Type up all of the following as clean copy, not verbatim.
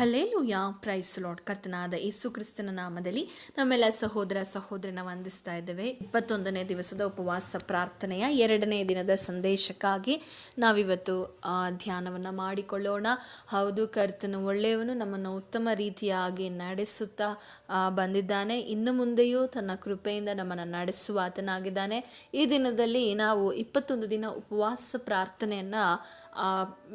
Hallelujah, price lord. ಕರ್ತನಾದ ಯೇಸು ಕ್ರಿಸ್ತನ ನಾಮದಲ್ಲಿ ನಮ್ಮೆಲ್ಲ ಸಹೋದರ ಸಹೋದರನ ವಂದಿಸ್ತಾ ಇದ್ದೇವೆ. 21ನೇ ದಿವಸದ ಉಪವಾಸ ಪ್ರಾರ್ಥನೆಯ 2ನೇ ದಿನದ ಸಂದೇಶಕ್ಕಾಗಿ ನಾವಿವತ್ತು ಧ್ಯಾನವನ್ನು ಮಾಡಿಕೊಳ್ಳೋಣ. ಹೌದು, ಕರ್ತನು ಒಳ್ಳೆಯವನು, ನಮ್ಮನ್ನು ಉತ್ತಮ ರೀತಿಯಾಗಿ ನಡೆಸುತ್ತಾ ಬಂದಿದ್ದಾನೆ. ಇನ್ನು ಮುಂದೆಯೂ ತನ್ನ ಕೃಪೆಯಿಂದ ನಮ್ಮನ್ನು ನಡೆಸುವ ಆತನಾಗಿದ್ದಾನೆ. ಈ ದಿನದಲ್ಲಿ ನಾವು 21 ದಿನ ಉಪವಾಸ ಪ್ರಾರ್ಥನೆಯನ್ನು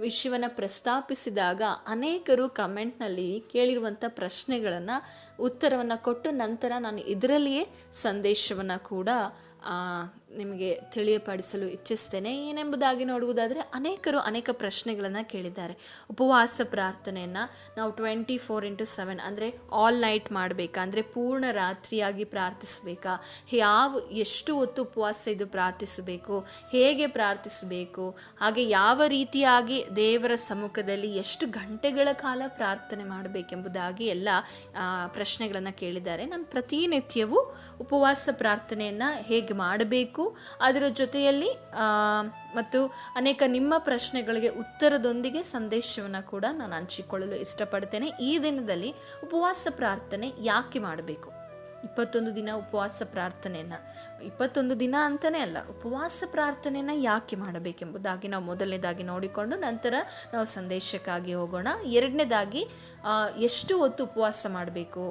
ವಿಷಯವನ್ನು ಪ್ರಸ್ತಾಪಿಸಿದಾಗ ಅನೇಕರು ಕಮೆಂಟ್ನಲ್ಲಿ ಕೇಳಿರುವಂಥ ಪ್ರಶ್ನೆಗಳನ್ನು ಉತ್ತರವನ್ನು ಕೊಟ್ಟು ನಂತರ ನಾನು ಇದರಲ್ಲಿಯೇ ಸಂದೇಶವನ್ನು ಕೂಡ ನಿಮಗೆ ತಿಳಿಯಪಡಿಸಲು ಇಚ್ಛಿಸ್ತೇನೆ. ಏನೆಂಬುದಾಗಿ ನೋಡುವುದಾದರೆ, ಅನೇಕರು ಅನೇಕ ಪ್ರಶ್ನೆಗಳನ್ನು ಕೇಳಿದ್ದಾರೆ. ಉಪವಾಸ ಪ್ರಾರ್ಥನೆಯನ್ನು ನಾವು 24x7 ಅಂದರೆ ಆಲ್ ನೈಟ್ ಮಾಡಬೇಕಾ, ಅಂದರೆ ಪೂರ್ಣ ರಾತ್ರಿಯಾಗಿ ಪ್ರಾರ್ಥಿಸಬೇಕಾ, ಎಷ್ಟು ಹೊತ್ತು ಉಪವಾಸ ಇದು ಪ್ರಾರ್ಥಿಸಬೇಕು, ಹೇಗೆ ಪ್ರಾರ್ಥಿಸಬೇಕು, ಹಾಗೆ ಯಾವ ರೀತಿಯಾಗಿ ದೇವರ ಸಮ್ಮುಖದಲ್ಲಿ ಎಷ್ಟು ಗಂಟೆಗಳ ಕಾಲ ಪ್ರಾರ್ಥನೆ ಮಾಡಬೇಕೆಂಬುದಾಗಿ ಎಲ್ಲ ಪ್ರಶ್ನೆಗಳನ್ನು ಕೇಳಿದ್ದಾರೆ. ನಾನು ಪ್ರತಿನಿತ್ಯವೂ ಉಪವಾಸ ಪ್ರಾರ್ಥನೆಯನ್ನು ಹೇಗೆ ಮಾಡಬೇಕು, ಅದರ ಜೊತೆಯಲ್ಲಿ ಮತ್ತು ಅನೇಕ ನಿಮ್ಮ ಪ್ರಶ್ನೆಗಳಿಗೆ ಉತ್ತರದೊಂದಿಗೆ ಸಂದೇಶವನ್ನು ಕೂಡ ನಾನು ಹಂಚಿಕೊಳ್ಳಲು ಇಷ್ಟಪಡ್ತೇನೆ. ಈ ದಿನದಲ್ಲಿ ಉಪವಾಸ ಪ್ರಾರ್ಥನೆ ಯಾಕೆ ಮಾಡಬೇಕು, 21 ದಿನ ಉಪವಾಸ ಪ್ರಾರ್ಥನೆಯನ್ನು 21 ದಿನ ಅಂತಲೇ ಅಲ್ಲ, ಉಪವಾಸ ಪ್ರಾರ್ಥನೆಯನ್ನು ಯಾಕೆ ಮಾಡಬೇಕೆಂಬುದಾಗಿ ನಾವು ಮೊದಲನೇದಾಗಿ ನೋಡಿಕೊಂಡು ನಂತರ ನಾವು ಸಂದೇಶಕ್ಕಾಗಿ ಹೋಗೋಣ. ಎರಡನೇದಾಗಿ, ಎಷ್ಟು ಹೊತ್ತು ಉಪವಾಸ ಮಾಡಬೇಕು,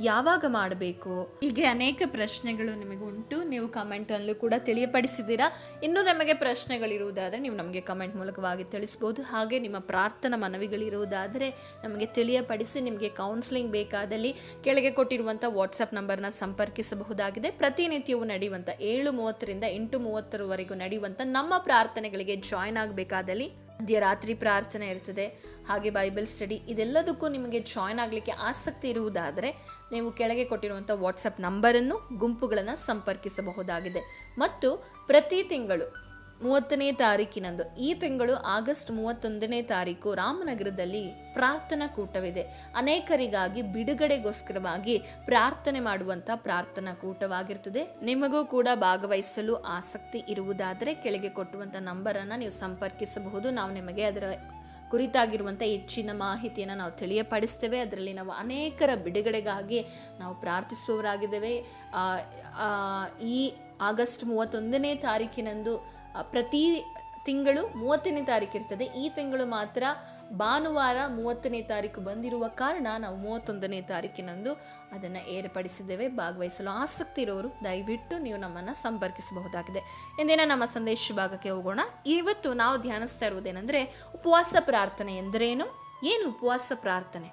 ಯಾವಾಗ ಮಾಡಬೇಕು, ಹೀಗೆ ಅನೇಕ ಪ್ರಶ್ನೆಗಳು ನಿಮಗೆ ಉಂಟು. ನೀವು ಕಮೆಂಟಲ್ಲೂ ಕೂಡ ತಿಳಿಯಪಡಿಸಿದ್ದೀರಾ. ಇನ್ನೂ ನಮಗೆ ಪ್ರಶ್ನೆಗಳಿರುವುದಾದರೆ ನೀವು ನಮಗೆ ಕಮೆಂಟ್ ಮೂಲಕವಾಗಿ ತಿಳಿಸ್ಬೋದು. ಹಾಗೆ ನಿಮ್ಮ ಪ್ರಾರ್ಥನಾ ಮನವಿಗಳಿರುವುದಾದರೆ ನಮಗೆ ತಿಳಿಯಪಡಿಸಿ. ನಿಮಗೆ ಕೌನ್ಸಿಲಿಂಗ್ ಬೇಕಾದಲ್ಲಿ ಕೆಳಗೆ ಕೊಟ್ಟಿರುವಂಥ ವಾಟ್ಸಪ್ ನಂಬರ್ನ ಸಂಪರ್ಕಿಸಬಹುದಾಗಿದೆ. ಪ್ರತಿನಿತ್ಯವೂ ನಡೆಯುವಂಥ 7:30ರಿಂದ 8:30ವರೆಗೂ ನಡೆಯುವಂಥ ನಮ್ಮ ಪ್ರಾರ್ಥನೆಗಳಿಗೆ ಜಾಯ್ನ್ ಆಗಬೇಕಾದಲ್ಲಿ ಮಧ್ಯರಾತ್ರಿ ಪ್ರಾರ್ಥನೆ ಇರ್ತದೆ, ಹಾಗೆ ಬೈಬಲ್ ಸ್ಟಡಿ, ಇದೆಲ್ಲದಕ್ಕೂ ನಿಮಗೆ ಜಾಯ್ನ್ ಆಗಲಿಕ್ಕೆ ಆಸಕ್ತಿ ಇರುವುದಾದರೆ ನೀವು ಕೆಳಗೆ ಕೊಟ್ಟಿರುವಂಥ ವಾಟ್ಸಪ್ ನಂಬರನ್ನು, ಗುಂಪುಗಳನ್ನು ಸಂಪರ್ಕಿಸಬಹುದಾಗಿದೆ. ಮತ್ತು ಪ್ರತಿ ತಿಂಗಳು 30ನೇ ತಾರೀಕಿನಂದು, ಈ ತಿಂಗಳು ಆಗಸ್ಟ್ 31ನೇ ತಾರೀಕು ರಾಮನಗರದಲ್ಲಿ ಪ್ರಾರ್ಥನಾ ಕೂಟವಿದೆ. ಅನೇಕರಿಗಾಗಿ ಬಿಡುಗಡೆಗೋಸ್ಕರವಾಗಿ ಪ್ರಾರ್ಥನೆ ಮಾಡುವಂಥ ಪ್ರಾರ್ಥನಾ ಕೂಟವಾಗಿರ್ತದೆ. ನಿಮಗೂ ಕೂಡ ಭಾಗವಹಿಸಲು ಆಸಕ್ತಿ ಇರುವುದಾದರೆ ಕೆಳಗೆ ಕೊಟ್ಟುವಂಥ ನಂಬರನ್ನು ನೀವು ಸಂಪರ್ಕಿಸಬಹುದು. ನಾವು ನಿಮಗೆ ಅದರ ಕುರಿತಾಗಿರುವಂಥ ಹೆಚ್ಚಿನ ಮಾಹಿತಿಯನ್ನು ನಾವು ತಿಳಿಯಪಡಿಸ್ತೇವೆ. ಅದರಲ್ಲಿ ನಾವು ಅನೇಕರ ಬಿಡುಗಡೆಗಾಗಿ ನಾವು ಪ್ರಾರ್ಥಿಸುವವರಾಗಿದ್ದೇವೆ. ಈ ಆಗಸ್ಟ್ 31ನೇ ತಾರೀಕಿನಂದು ಪ್ರತಿ ತಿಂಗಳು 30ನೇ ತಾರೀಕು ಇರ್ತದೆ. ಈ ತಿಂಗಳು ಮಾತ್ರ ಭಾನುವಾರ 30ನೇ ತಾರೀಕು ಬಂದಿರುವ ಕಾರಣ ನಾವು 31ನೇ ತಾರೀಕಿನಂದು ಅದನ್ನು ಏರ್ಪಡಿಸಿದ್ದೇವೆ. ಭಾಗವಹಿಸಲು ಆಸಕ್ತಿ ಇರೋರು ದಯವಿಟ್ಟು ನೀವು ನಮ್ಮನ್ನು ಸಂಪರ್ಕಿಸಬಹುದಾಗಿದೆ. ಇಂದಿನ ನಮ್ಮ ಸಂದೇಶ ಭಾಗಕ್ಕೆ ಹೋಗೋಣ. ಇವತ್ತು ನಾವು ಧ್ಯಾನಿಸ್ತಾ ಇರುವುದೇನೆಂದರೆ, ಉಪವಾಸ ಪ್ರಾರ್ಥನೆ ಎಂದರೇನು, ಏನು ಉಪವಾಸ ಪ್ರಾರ್ಥನೆ.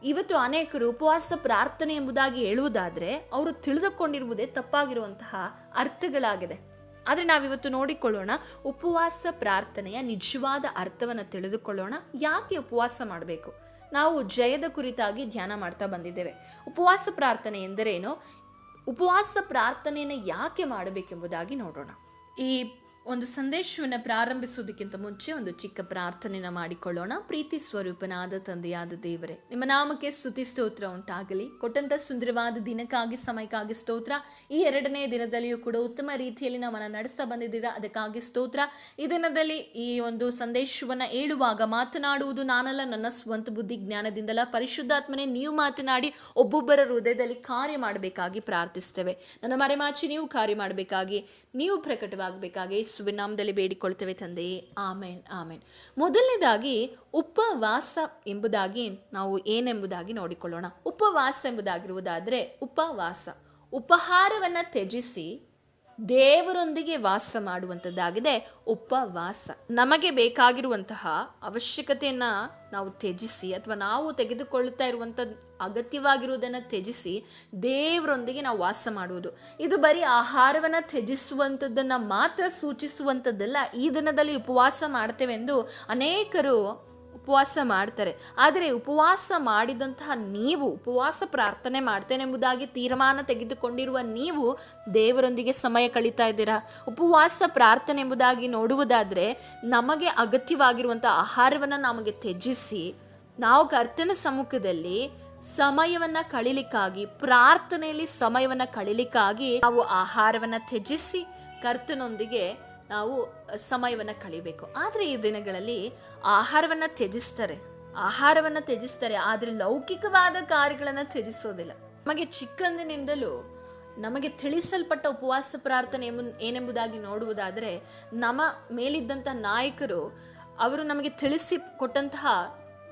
ಇವತ್ತು ಅನೇಕರು ಉಪವಾಸ ಪ್ರಾರ್ಥನೆ ಎಂಬುದಾಗಿ ಹೇಳುವುದಾದರೆ ಅವರು ತಿಳಿದುಕೊಂಡಿರುವುದೇ ತಪ್ಪಾಗಿರುವಂತಹ ಅರ್ಥಗಳಾಗಿದೆ. ಆದರೆ ನಾವಿವತ್ತು ನೋಡಿಕೊಳ್ಳೋಣ, ಉಪವಾಸ ಪ್ರಾರ್ಥನೆಯ ನಿಜವಾದ ಅರ್ಥವನ್ನು ತಿಳಿದುಕೊಳ್ಳೋಣ. ಯಾಕೆ ಉಪವಾಸ ಮಾಡಬೇಕು? ನಾವು ಜಯದ ಕುರಿತಾಗಿ ಧ್ಯಾನ ಮಾಡ್ತಾ ಬಂದಿದ್ದೇವೆ. ಉಪವಾಸ ಪ್ರಾರ್ಥನೆ ಎಂದರೇನು, ಉಪವಾಸ ಪ್ರಾರ್ಥನೆಯನ್ನು ಯಾಕೆ ಮಾಡಬೇಕೆಂಬುದಾಗಿ ನೋಡೋಣ. ಈ ಒಂದು ಸಂದೇಶವನ್ನು ಪ್ರಾರಂಭಿಸುವುದಕ್ಕಿಂತ ಮುಂಚೆ ಒಂದು ಚಿಕ್ಕ ಪ್ರಾರ್ಥನೆಯನ್ನು ಮಾಡಿಕೊಳ್ಳೋಣ. ಪ್ರೀತಿ ಸ್ವರೂಪನಾದ ತಂದೆಯಾದ ದೇವರೇ, ನಿಮ್ಮ ನಾಮಕ್ಕೆ ಸ್ತುತಿ ಸ್ತೋತ್ರ ಉಂಟಾಗಲಿ. ಕೊಟ್ಟಂಥ ಸುಂದರವಾದ ದಿನಕ್ಕಾಗಿ, ಸಮಯಕ್ಕಾಗಿ ಸ್ತೋತ್ರ. ಈ 2ನೇ ದಿನದಲ್ಲಿಯೂ ಕೂಡ ಉತ್ತಮ ರೀತಿಯಲ್ಲಿ ನಮ್ಮನ್ನು ನಡೆಸ್ತಾ ಬಂದಿದ್ದೀರಾ, ಅದಕ್ಕಾಗಿ ಸ್ತೋತ್ರ. ಈ ದಿನದಲ್ಲಿ ಈ ಒಂದು ಸಂದೇಶವನ್ನು ಹೇಳುವಾಗ ಮಾತನಾಡುವುದು ನಾನಲ್ಲ, ನನ್ನ ಸ್ವಂತ ಬುದ್ಧಿ ಜ್ಞಾನದಿಂದಲ, ಪರಿಶುದ್ಧಾತ್ಮನೇ ನೀವು ಮಾತನಾಡಿ ಒಬ್ಬೊಬ್ಬರ ಹೃದಯದಲ್ಲಿ ಕಾರ್ಯ ಮಾಡಬೇಕಾಗಿ ಪ್ರಾರ್ಥಿಸ್ತೇವೆ. ನನ್ನ ಮರೆಮಾಚಿ ನೀವು ಕಾರ್ಯ ಮಾಡಬೇಕಾಗಿ, ನೀವು ಪ್ರಕಟವಾಗಬೇಕಾಗಿ ನಾಮದಲ್ಲಿ ಬೇಡಿಕೊಳ್ತೇವೆ ತಂದೆಯೇ, ಆಮೇನ್ ಆಮೇನ್. ಮೊದಲನೇದಾಗಿ ಉಪವಾಸ ಎಂಬುದಾಗಿ ನಾವು ಏನೆಂಬುದಾಗಿ ನೋಡಿಕೊಳ್ಳೋಣ. ಉಪವಾಸ ಎಂಬುದಾಗಿರುವುದಾದರೆ, ಉಪಹಾರವನ್ನು ತ್ಯಜಿಸಿ ದೇವರೊಂದಿಗೆ ವಾಸ ಮಾಡುವಂಥದ್ದಾಗಿದೆ ಉಪವಾಸ. ನಮಗೆ ಬೇಕಾಗಿರುವಂತಹ ಅವಶ್ಯಕತೆಯನ್ನು ನಾವು ತ್ಯಜಿಸಿ, ಅಥವಾ ನಾವು ತೆಗೆದುಕೊಳ್ಳುತ್ತಾ ಇರುವಂಥ ಅಗತ್ಯವಾಗಿರುವುದನ್ನು ತ್ಯಜಿಸಿ ದೇವರೊಂದಿಗೆ ನಾವು ವಾಸ ಮಾಡುವುದು. ಇದು ಬರೀ ಆಹಾರವನ್ನು ತ್ಯಜಿಸುವಂಥದ್ದನ್ನು ಮಾತ್ರ ಸೂಚಿಸುವಂಥದ್ದಲ್ಲ. ಈ ದಿನದಲ್ಲಿ ಉಪವಾಸ ಮಾಡ್ತೇವೆಂದು ಅನೇಕರು ಉಪವಾಸ ಮಾಡ್ತಾರೆ. ಆದರೆ ಉಪವಾಸ ಮಾಡಿದಂತಹ ನೀವು, ಉಪವಾಸ ಪ್ರಾರ್ಥನೆ ಮಾಡ್ತೇನೆಂಬುದಾಗಿ ತೀರ್ಮಾನ ತೆಗೆದುಕೊಂಡಿರುವ ನೀವು ದೇವರೊಂದಿಗೆ ಸಮಯ ಕಳೀತಾ ಇದ್ದೀರಾ? ಉಪವಾಸ ಪ್ರಾರ್ಥನೆ ಎಂಬುದಾಗಿ ನೋಡುವುದಾದರೆ, ನಮಗೆ ಅಗತ್ಯವಾಗಿರುವಂಥ ಆಹಾರವನ್ನು ನಮಗೆ ತ್ಯಜಿಸಿ ನಾವು ಕರ್ತನ ಸಮ್ಮುಖದಲ್ಲಿ ಸಮಯವನ್ನು ಕಳೀಲಿಕ್ಕಾಗಿ, ಪ್ರಾರ್ಥನೆಯಲ್ಲಿ ಸಮಯವನ್ನು ಕಳೀಲಿಕ್ಕಾಗಿ ನಾವು ಆಹಾರವನ್ನು ತ್ಯಜಿಸಿ ಕರ್ತನೊಂದಿಗೆ ನಾವು ಸಮಯವನ್ನು ಕಳಿಬೇಕು. ಆದರೆ ಈ ದಿನಗಳಲ್ಲಿ ಆಹಾರವನ್ನು ತ್ಯಜಿಸ್ತಾರೆ, ಆಹಾರವನ್ನು ತ್ಯಜಿಸ್ತಾರೆ, ಆದರೆ ಲೌಕಿಕವಾದ ಕಾರ್ಯಗಳನ್ನು ತ್ಯಜಿಸೋದಿಲ್ಲ. ನಮಗೆ ಚಿಕ್ಕಂದಿನಿಂದಲೂ ನಮಗೆ ತಿಳಿಸಲ್ಪಟ್ಟ ಉಪವಾಸ ಪ್ರಾರ್ಥನೆ ಏನೆಂಬುದಾಗಿ ನೋಡುವುದಾದರೆ, ನಮ್ಮ ಮೇಲಿದ್ದಂಥ ನಾಯಕರು ಅವರು ನಮಗೆ ತಿಳಿಸಿ ಕೊಟ್ಟಂತಹ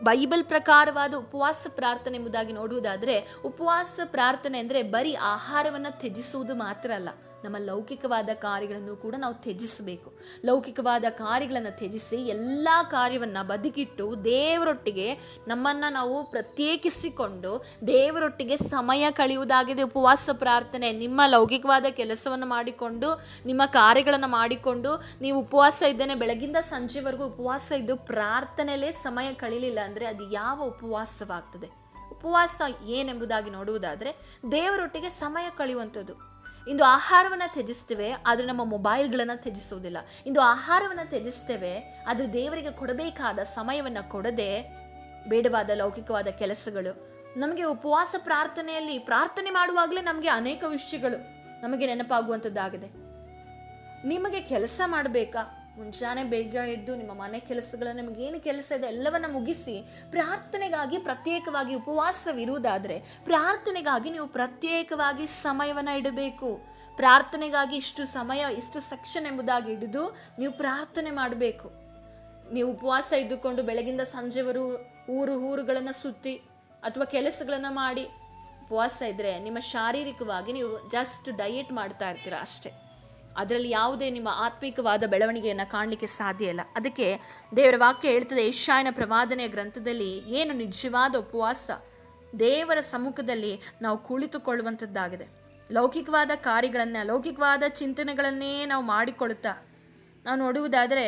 ಬೈಬಲ್ ಪ್ರಕಾರವಾದ ಉಪವಾಸ ಪ್ರಾರ್ಥನೆ ಎಂಬುದಾಗಿ ನೋಡುವುದಾದರೆ, ಉಪವಾಸ ಪ್ರಾರ್ಥನೆ ಅಂದರೆ ಬರೀ ಆಹಾರವನ್ನು ತ್ಯಜಿಸುವುದು ಮಾತ್ರ ಅಲ್ಲ, ನಮ್ಮ ಲೌಕಿಕವಾದ ಕಾರ್ಯಗಳನ್ನು ಕೂಡ ನಾವು ತ್ಯಜಿಸಬೇಕು. ಲೌಕಿಕವಾದ ಕಾರ್ಯಗಳನ್ನು ತ್ಯಜಿಸಿ ಎಲ್ಲ ಕಾರ್ಯವನ್ನು ಬದಿಗಿಟ್ಟು ದೇವರೊಟ್ಟಿಗೆ ನಮ್ಮನ್ನು ನಾವು ಪ್ರತ್ಯೇಕಿಸಿಕೊಂಡು ದೇವರೊಟ್ಟಿಗೆ ಸಮಯ ಕಳೆಯುವುದಾಗಿದೆ ಉಪವಾಸ ಪ್ರಾರ್ಥನೆ. ನಿಮ್ಮ ಲೌಕಿಕವಾದ ಕೆಲಸವನ್ನು ಮಾಡಿಕೊಂಡು, ನಿಮ್ಮ ಕಾರ್ಯಗಳನ್ನು ಮಾಡಿಕೊಂಡು ನೀವು ಉಪವಾಸ ಇದ್ದೇನೆ ಬೆಳಗಿಂದ ಸಂಜೆವರೆಗೂ ಉಪವಾಸ ಇದ್ದು ಪ್ರಾರ್ಥನೆಯಲ್ಲೇ ಸಮಯ ಕಳೀಲಿಲ್ಲ ಅಂದರೆ ಅದು ಯಾವ ಉಪವಾಸವಾಗ್ತದೆ? ಉಪವಾಸ ಏನೆಂಬುದಾಗಿ ನೋಡುವುದಾದರೆ ದೇವರೊಟ್ಟಿಗೆ ಸಮಯ ಕಳೆಯುವಂಥದ್ದು. ಇಂದು ಆಹಾರವನ್ನು ತ್ಯಜಿಸ್ತೇವೆ, ಆದರೆ ನಮ್ಮ ಮೊಬೈಲ್ಗಳನ್ನು ತ್ಯಜಿಸುವುದಿಲ್ಲ. ಇಂದು ಆಹಾರವನ್ನು ತ್ಯಜಿಸ್ತೇವೆ, ಆದರೆ ದೇವರಿಗೆ ಕೊಡಬೇಕಾದ ಸಮಯವನ್ನು ಕೊಡದೆ ಬೇಡವಾದ ಲೌಕಿಕವಾದ ಕೆಲಸಗಳು. ನಮಗೆ ಉಪವಾಸ ಪ್ರಾರ್ಥನೆಯಲ್ಲಿ ಪ್ರಾರ್ಥನೆ ಮಾಡುವಾಗಲೇ ನಮಗೆ ಅನೇಕ ವಿಷಯಗಳು ನಮಗೆ ನೆನಪಾಗುವಂಥದ್ದಾಗಿದೆ. ನಿಮಗೆ ಕೆಲಸ ಮಾಡಬೇಕಾ? ಮುಂಜಾನೆ ಬೇಗ ಎದ್ದು ನಿಮ್ಮ ಮನೆ ಕೆಲಸಗಳನ್ನು, ನಿಮಗೇನು ಕೆಲಸ ಇದೆ ಎಲ್ಲವನ್ನ ಮುಗಿಸಿ ಪ್ರಾರ್ಥನೆಗಾಗಿ ಪ್ರತ್ಯೇಕವಾಗಿ ಉಪವಾಸವಿರುವುದಾದರೆ ಪ್ರಾರ್ಥನೆಗಾಗಿ ನೀವು ಪ್ರತ್ಯೇಕವಾಗಿ ಸಮಯವನ್ನು ಇಡಬೇಕು. ಪ್ರಾರ್ಥನೆಗಾಗಿ ಇಷ್ಟು ಸಮಯ, ಇಷ್ಟು ಸೆಕ್ಷನ್ ಎಂಬುದಾಗಿ ಹಿಡಿದು ನೀವು ಪ್ರಾರ್ಥನೆ ಮಾಡಬೇಕು. ನೀವು ಉಪವಾಸ ಇದ್ದುಕೊಂಡು ಬೆಳಗಿಂದ ಸಂಜೆವರೆಗೂ ಊರುಗಳನ್ನು ಸುತ್ತಿ ಅಥವಾ ಕೆಲಸಗಳನ್ನು ಮಾಡಿ ಉಪವಾಸ ಇದ್ದರೆ ನಿಮ್ಮ ಶಾರೀರಿಕವಾಗಿ ನೀವು ಜಸ್ಟ್ ಡಯೆಟ್ ಮಾಡ್ತಾ ಇರ್ತೀರ ಅಷ್ಟೇ. ಅದರಲ್ಲಿ ಯಾವುದೇ ನಿಮ್ಮ ಆತ್ಮಿಕವಾದ ಬೆಳವಣಿಗೆಯನ್ನು ಕಾಣಲಿಕ್ಕೆ ಸಾಧ್ಯ ಇಲ್ಲ. ಅದಕ್ಕೆ ದೇವರ ವಾಕ್ಯ ಹೇಳ್ತದೆ, ಯೆಶಾಯನ ಪ್ರವಾದನೆಯ ಗ್ರಂಥದಲ್ಲಿ, ಏನು ನಿಜವಾದ ಉಪವಾಸ? ದೇವರ ಸಮ್ಮುಖದಲ್ಲಿ ನಾವು ಕುಳಿತುಕೊಳ್ಳುವಂಥದ್ದಾಗಿದೆ. ಲೌಕಿಕವಾದ ಕಾರ್ಯಗಳನ್ನು, ಲೌಕಿಕವಾದ ಚಿಂತನೆಗಳನ್ನೇ ನಾವು ಮಾಡಿಕೊಳ್ತಾ ನಾವು ನೋಡುವುದಾದರೆ,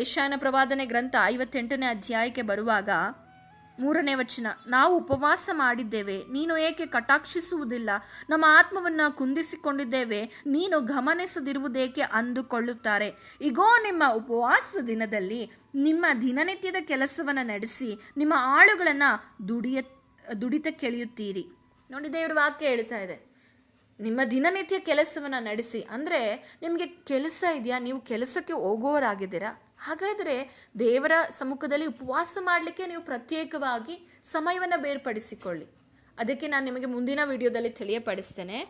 ಯೆಶಾಯನ ಪ್ರವಾದನೆ ಗ್ರಂಥ 58ನೇ ಅಧ್ಯಾಯಕ್ಕೆ ಬರುವಾಗ 3ನೇ ವಚನ, ನಾವು ಉಪವಾಸ ಮಾಡಿದ್ದೇವೆ, ನೀನು ಏಕೆ ಕಟಾಕ್ಷಿಸುವುದಿಲ್ಲ? ನಮ್ಮ ಆತ್ಮವನ್ನು ಕುಂದಿಸಿಕೊಂಡಿದ್ದೇವೆ, ನೀನು ಗಮನಿಸದಿರುವುದೇಕೆ ಅಂದುಕೊಳ್ಳುತ್ತಾರೆ. ಈಗೋ ನಿಮ್ಮ ಉಪವಾಸ ದಿನದಲ್ಲಿ ನಿಮ್ಮ ದಿನನಿತ್ಯದ ಕೆಲಸವನ್ನು ನಡೆಸಿ ನಿಮ್ಮ ಆಳುಗಳನ್ನು ದುಡಿತ ಕೆಳೆಯುತ್ತೀರಿ. ನೋಡಿ, ದೇವರ ವಾಕ್ಯ ಹೇಳ್ತಾ ಇದೆ, ನಿಮ್ಮ ದಿನನಿತ್ಯ ಕೆಲಸವನ್ನು ನಡೆಸಿ. ಅಂದರೆ ನಿಮಗೆ ಕೆಲಸ ಇದೆಯಾ? ನೀವು ಕೆಲಸಕ್ಕೆ ಹೋಗುವವರಾಗಿದ್ದೀರಾ? ಹಾಗಾದರೆ ದೇವರ ಸಮ್ಮುಖದಲ್ಲಿ ಉಪವಾಸ ಮಾಡಲಿಕ್ಕೆ ನೀವು ಪ್ರತ್ಯೇಕವಾಗಿ ಸಮಯವನ್ನು ಬೇರ್ಪಡಿಸಿಕೊಳ್ಳಿ. ಅದಕ್ಕೆ ನಾನು ನಿಮಗೆ ಮುಂದಿನ ವಿಡಿಯೋದಲ್ಲಿ ತಿಳಿಯಪಡಿಸ್ತೇನೆ.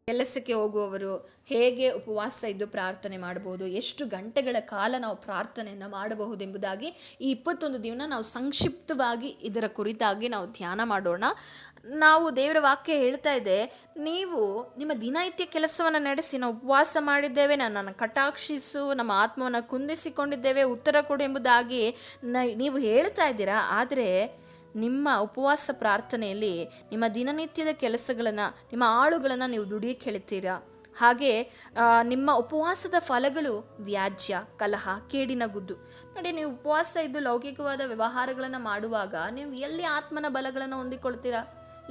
ಕೆಲಸಕ್ಕೆ ಹೋಗುವವರು ಹೇಗೆ ಉಪವಾಸ ಇದ್ದು ಪ್ರಾರ್ಥನೆ ಮಾಡಬಹುದು, ಎಷ್ಟು ಗಂಟೆಗಳ ಕಾಲ ನಾವು ಪ್ರಾರ್ಥನೆಯನ್ನು ಮಾಡಬಹುದೆಂಬುದಾಗಿ ಈ 21 ದಿನ ನಾವು ಸಂಕ್ಷಿಪ್ತವಾಗಿ ಇದರ ಕುರಿತಾಗಿ ನಾವು ಧ್ಯಾನ ಮಾಡೋಣ. ನಾವು ದೇವರ ವಾಕ್ಯ ಹೇಳ್ತಾ ಇದೆ, ನೀವು ನಿಮ್ಮ ದಿನನಿತ್ಯ ಕೆಲಸವನ್ನು ನಡೆಸಿ, ನಾವು ಉಪವಾಸ ಮಾಡಿದ್ದೇವೆ, ನನ್ನನ್ನು ಕಟಾಕ್ಷಿಸು, ನಮ್ಮ ಆತ್ಮವನ್ನು ಕುಂದಿಸಿಕೊಂಡಿದ್ದೇವೆ, ಉತ್ತರ ಕೊಡು ಎಂಬುದಾಗಿ ನೀವು ಹೇಳ್ತಾ ಇದ್ದೀರಾ. ಆದರೆ ನಿಮ್ಮ ಉಪವಾಸ ಪ್ರಾರ್ಥನೆಯಲ್ಲಿ ನಿಮ್ಮ ದಿನನಿತ್ಯದ ಕೆಲಸಗಳನ್ನು, ನಿಮ್ಮ ಆಳುಗಳನ್ನು ನೀವು ದುಡಿಯಕ್ಕೆ ಹೇಳ್ತೀರಾ. ಹಾಗೆ ನಿಮ್ಮ ಉಪವಾಸದ ಫಲಗಳು ವ್ಯಾಜ್ಯ, ಕಲಹ, ಕೇಡಿನ ಗುದ್ದು. ನೋಡಿ, ನೀವು ಉಪವಾಸ ಇದ್ದು ಲೌಕಿಕವಾದ ವ್ಯವಹಾರಗಳನ್ನು ಮಾಡುವಾಗ ನೀವು ಎಲ್ಲಿ ಆತ್ಮನ ಬಲಗಳನ್ನು ಹೊಂದಿಕೊಳ್ತೀರಾ?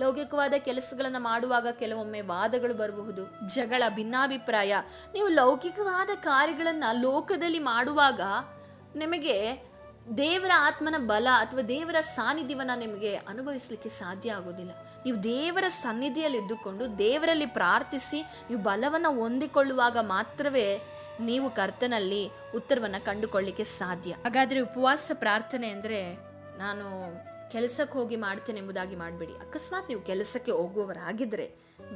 ಲೌಕಿಕವಾದ ಕೆಲಸಗಳನ್ನು ಮಾಡುವಾಗ ಕೆಲವೊಮ್ಮೆ ವಾದಗಳು ಬರಬಹುದು, ಜಗಳ, ಭಿನ್ನಾಭಿಪ್ರಾಯ. ನೀವು ಲೌಕಿಕವಾದ ಕಾರ್ಯಗಳನ್ನು ಲೋಕದಲ್ಲಿ ಮಾಡುವಾಗ ನಿಮಗೆ ದೇವರ ಆತ್ಮನ ಬಲ ಅಥವಾ ದೇವರ ಸಾನ್ನಿಧ್ಯವನ್ನು ನಿಮಗೆ ಅನುಭವಿಸಲಿಕ್ಕೆ ಸಾಧ್ಯ ಆಗೋದಿಲ್ಲ. ನೀವು ದೇವರ ಸನ್ನಿಧಿಯಲ್ಲಿ ಇದ್ದುಕೊಂಡು ದೇವರಲ್ಲಿ ಪ್ರಾರ್ಥಿಸಿ ನೀವು ಬಲವನ್ನು ಹೊಂದಿಕೊಳ್ಳುವಾಗ ಮಾತ್ರವೇ ನೀವು ಕರ್ತನಲ್ಲಿ ಉತ್ತರವನ್ನು ಕಂಡುಕೊಳ್ಳಲಿಕ್ಕೆ ಸಾಧ್ಯ. ಹಾಗಾದರೆ ಉಪವಾಸ ಪ್ರಾರ್ಥನೆ ಅಂದರೆ ನಾನು ಕೆಲಸಕ್ಕೆ ಹೋಗಿ ಮಾಡ್ತೇನೆ ಎಂಬುದಾಗಿ ಮಾಡಬೇಡಿ. ಅಕಸ್ಮಾತ್ ನೀವು ಕೆಲಸಕ್ಕೆ ಹೋಗುವವರಾಗಿದ್ದರೆ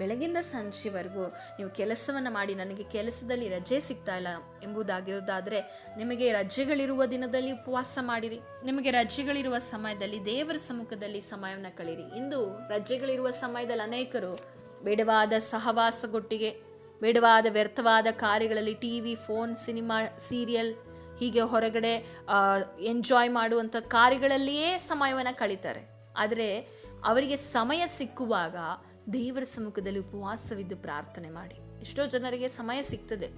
ಬೆಳಗಿಂದ ಸಂಜೆವರೆಗೂ ನೀವು ಕೆಲಸವನ್ನು ಮಾಡಿ ನನಗೆ ಕೆಲಸದಲ್ಲಿ ರಜೆ ಸಿಗ್ತಾ ಇಲ್ಲ ಎಂಬುದಾಗಿರೋದಾದರೆ ನಿಮಗೆ ರಜೆಗಳಿರುವ ದಿನದಲ್ಲಿ ಉಪವಾಸ ಮಾಡಿರಿ. ನಿಮಗೆ ರಜೆಗಳಿರುವ ಸಮಯದಲ್ಲಿ ದೇವರ ಸಮ್ಮುಖದಲ್ಲಿ ಸಮಯವನ್ನು ಕಳೀರಿ. ಇಂದು ರಜೆಗಳಿರುವ ಸಮಯದಲ್ಲಿ ಅನೇಕರು ಬೇಡವಾದ ಸಹವಾಸಗೊಟ್ಟಿಗೆ, ಬೇಡವಾದ ವ್ಯರ್ಥವಾದ ಕಾರ್ಯಗಳಲ್ಲಿ ಟಿವಿ, ಫೋನ್, ಸಿನಿಮಾ, ಸೀರಿಯಲ್, ಹೀಗೆ ಹೊರಗಡೆ ಎಂಜಾಯ್ ಮಾಡುವಂಥ ಕಾರ್ಯಗಳಲ್ಲಿಯೇ ಸಮಯವನ್ನು ಕಳೀತಾರೆ. ಆದರೆ ಅವರಿಗೆ ಸಮಯ ಸಿಕ್ಕುವಾಗ ದೇವರ ಸಮ್ಮುಖದಲ್ಲಿ ಉಪವಾಸವಿದ್ದು ಪ್ರಾರ್ಥನೆ ಮಾಡಿ. ಎಷ್ಟೋ ಜನರಿಗೆ ಸಮಯ ಸಿಗ್ತದೆ,